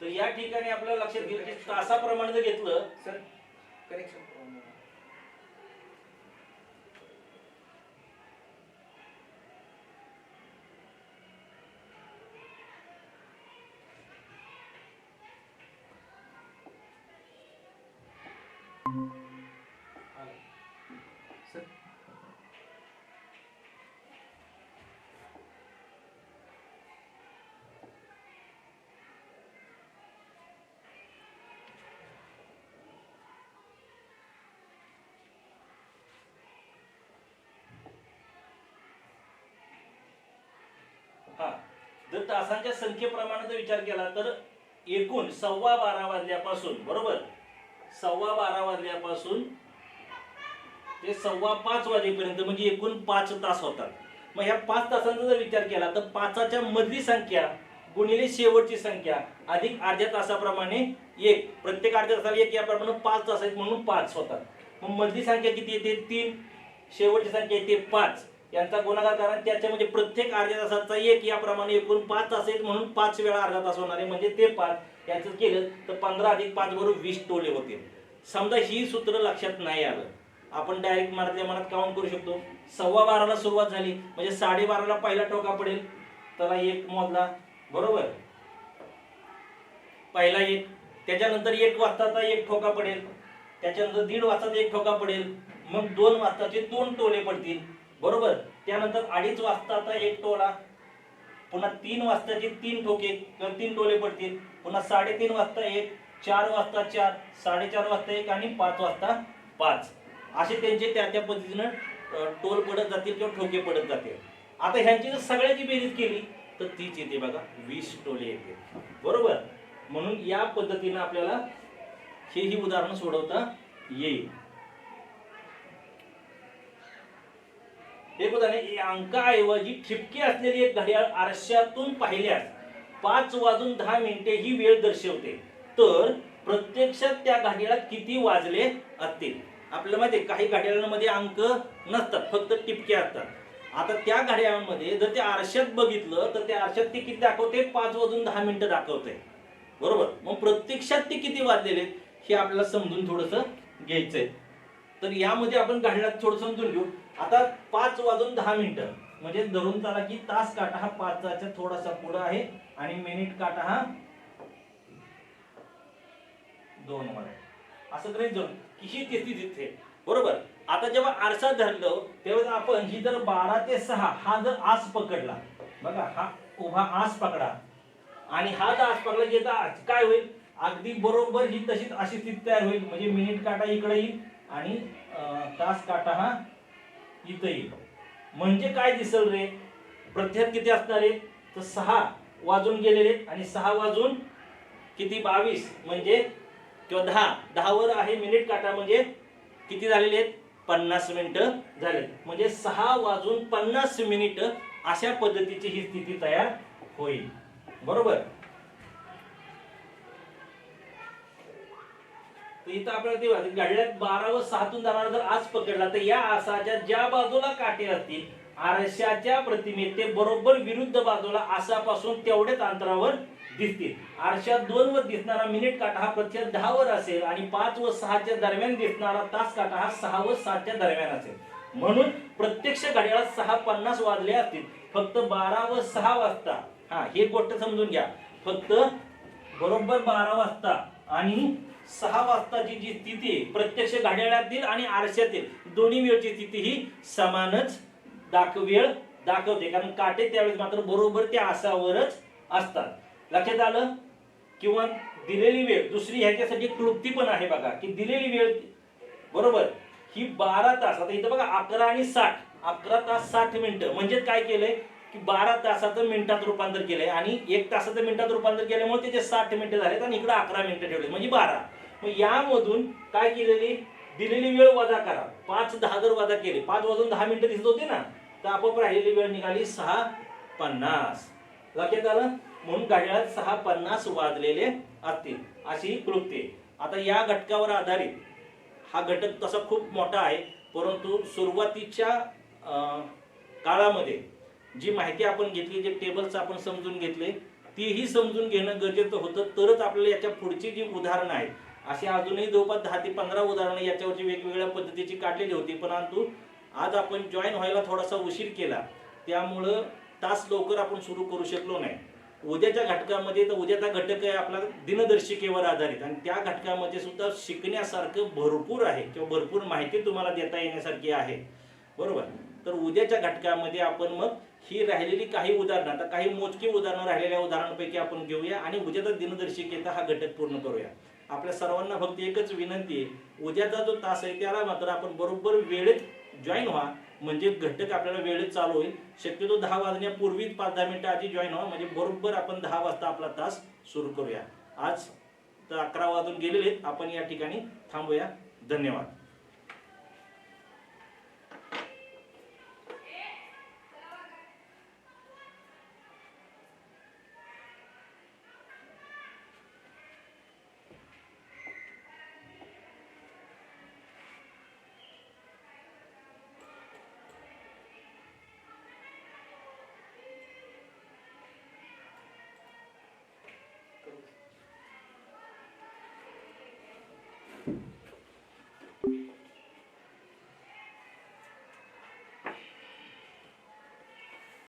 तर या ठिकाणी आपल्याला लक्षात घेईल की तासाप्रमाणे जर घेतलं सर करेक्शन सर जर तासांच्या संख्येप्रमाणे जर विचार केला तर एकूण 12:15 वाजल्यापासून, बरोबर, 12:15 वाजल्यापासून ते 5:15 वाजेपर्यंत म्हणजे एकूण 5 तास होतात. मग ह्या 5 तासांचा जर विचार केला तर 5च्या मधली संख्या गुणिले शेवटची संख्या अधिक अर्ध्या तासाप्रमाणे 1, प्रत्येक अर्ध्या तासाला 1 याप्रमाणे 5 तास आहेत म्हणून 5 होतात. मग मधली संख्या किती येते? 3. शेवटची संख्या आहे ते 5 यांचा गुणाकार करा, त्याच्या म्हणजे प्रत्येक अर्ध्या तासाचा 1 याप्रमाणे एकूण 5 तास आहेत म्हणून 5 वेळा अर्धा तास होणार आहे, म्हणजे ते 5 याचं केलं तर 15 अधिक 5 बरोबर 20 टोले होतील. समजा ही सूत्र लक्षात नाही आलं, आपण डायरेक्ट मनातल्या मनात काउंट करू शकतो. 12:15 सुरुवात झाली म्हणजे 12:30 पहिला ठोका पडेल, त्याला 1 मोजला बरोबर, पहिला 1. त्याच्यानंतर 1 वाजताचा 1 ठोका पडेल, त्याच्यानंतर 1:30 वाजताचा 1 ठोका पडेल, मग 2 वाजताचे 2 टोले पडतील बरोबर. त्यानंतर 2:30 वाजताचा 1 टोला, पुन्हा 3 वाजताचे 3 ठोके किंवा 3 टोले पडतील, पुन्हा 3:30 वाजता 1, 4 वाजता 4, 4:30 वाजता 1 आणि 5 वाजता 5. असे त्यांचे त्या पद्धतीनं टोल पडत जातील किंवा ठोके पडत जातील. आता ह्यांची जर सगळ्याची बेरीज केली तर तीच येते बघा, 20 टोले येते बरोबर. म्हणून या पद्धतीनं आपल्याला ही उदाहरण सोडवता येईल. एक उदाहरण, अंकाऐवजी ठिपके असलेली एक घड्याळ आरशातून पाहिल्यास 5:10 ही वेळ दर्शवते, तर प्रत्यक्षात त्या घड्याळात किती वाजले असतील. आपल्याला माहिती आहे काही घड्याळांमध्ये अंक नसतात, फक्त टिपके असतात. आता त्या घड्याळामध्ये जर त्या आरशात बघितलं तर त्या आरशात ते किती दाखवते, 5:10 दाखवते बरोबर. मग प्रत्यक्षात ते किती वाजलेले हे आपल्याला समजून थोडंसं घ्यायचंय. तर यामध्ये आपण घड्याळात थोडं समजून घेऊ. आता 5:10 म्हणजे धरून चला की तास काटा हा 5च्या थोडासा पुढे आहे आणि मिनिट काटा हा 2 वर आहे, असं गृहीत धरून की ही तिथे बरोबर. आता जेव्हा आरसा धरलो तेव्हा आपण ही जर 12 ते 6 हा जर आस पकडला बघा, हा उभा आस पकडा आणि हा जर आस पकडला की काय होईल, अगदी बरोबर ही तशीच अशी स्थिती तयार होईल. म्हणजे मिनिट काटा इकडे येईल आणि तास काटा हा इथं येईल. म्हणजे काय दिसल रे, प्रत्येक किती असणार आहे तर 6 वाजून गेलेले आणि 6 वाजून किती 22 म्हणजे किंवा 10 वर आहे मिनिट काटा, म्हणजे किती झालेले आहेत 50 मिनिटं झाले. म्हणजे 6:50 अशा पद्धतीची ही स्थिती तयार होईल बरोबर. तर इथं आपल्याला ते घड्याळात 12 व 6 जाणार जर आज पकडला तर या आसाच्या ज्या बाजूला काटे असतील आरशाच्या प्रतिमेत ते बरोबर विरुद्ध बाजूला आसापासून तेवढ्याच अंतरावर दिसतील. आरशात 2 वर दिसणारा मिनिट काटा हा प्रत्यक्षात 10 वर असेल आणि 5 व 6 दरम्यान दिसणारा तास काटा हा 6 व 7 दरम्यान असेल. म्हणून प्रत्यक्ष घड्याळात 6:50 वाजले असतील. फक्त 12 व 6 वाजता हे गोष्ट समजून घ्या, फक्त बरोबर 12 वाजता आणि 6 वाजताची जी स्थिती आहे प्रत्यक्ष घड्याळातील आणि आरशातील दोन्ही वेळची स्थिती ही समानच वेळ दाखवते, कारण काटे त्यावेळेस मात्र बरोबर त्या आसावरच असतात. लक्षात आलं. किंवा दिलेली वेळ दुसरी ह्याच्यासाठी क्लुप्ती पण आहे बघा, की दिलेली वेळ बरोबर ही 12 तास. आता इथं बघा 11 आणि 60, 11 तास 60 मिनिटं म्हणजे काय केलंय की 12 तासाचं मिनिटात रूपांतर केलंय आणि 1 तासाचं मिनिटात रूपांतर केल्यामुळे त्याचे 60 मिनिटं झालेत आणि इकडे 11 मिनिटं ठेवले म्हणजे 12. मग यामधून काय केलेली दिलेली वेळ वजा करा. 5:10 जर वजा केले 5:10 दिसत होते ना, तर आपोआप राहिलेली वेळ निघाली 6:50. लक्षात आलं. म्हणून घड्याळात 6:50 वाजलेले असतील अशी क्लुप्ती. आता या घटकावर आधारित हा घटक तसा खूप मोठा आहे, परंतु सुरुवातीच्या काळामध्ये जी माहिती आपण घेतली, जे टेबल्स आपण समजून घेतले, तीही समजून घेणं गरजेचं होतं. तरच आपल्याला याच्या पुढची जी उदाहरणं आहेत अशी अजूनही जवळपास 10 ते 15 उदाहरणं याच्यावरची वेगवेगळ्या पद्धतीची काढलेली होती. परंतु आज आपण जॉईन व्हायला थोडासा उशीर केला, त्यामुळं तास लवकर आपण सुरू करू शकलो नाही. उद्याच्या घटकामध्ये तर उद्याचा घटक आहे आपला दिनदर्शिकेवर आधारित आणि त्या घटकामध्ये सुद्धा शिकण्यासारखं भरपूर आहे किंवा भरपूर माहिती तुम्हाला देता येण्यासारखी आहे बरोबर. तर उद्याच्या घटकामध्ये आपण मग ही राहिलेली काही उदाहरणं, आता काही मोजकी उदाहरणं राहिलेल्या उदाहरणांपैकी आपण घेऊया आणि उद्याचा दिनदर्शिकेचा हा घटक पूर्ण करूया. आपल्या सर्वांना फक्त एकच विनंती आहे, उद्याचा जो तास आहे त्याला मात्र आपण बरोबर वेळेत जॉईन व्हा, म्हणजे घटक आपल्याला वेळेत चालू होईल. शक्यतो 10 वाजण्यापूर्वीच 5-10 मिनिटं आधी जॉईन व्हा, म्हणजे बरोबर आपण 10 वाजता आपला तास सुरू करूया. आज तर 11 वाजून गेलेले, आपण या ठिकाणी थांबूया. धन्यवाद. धन्यवाद.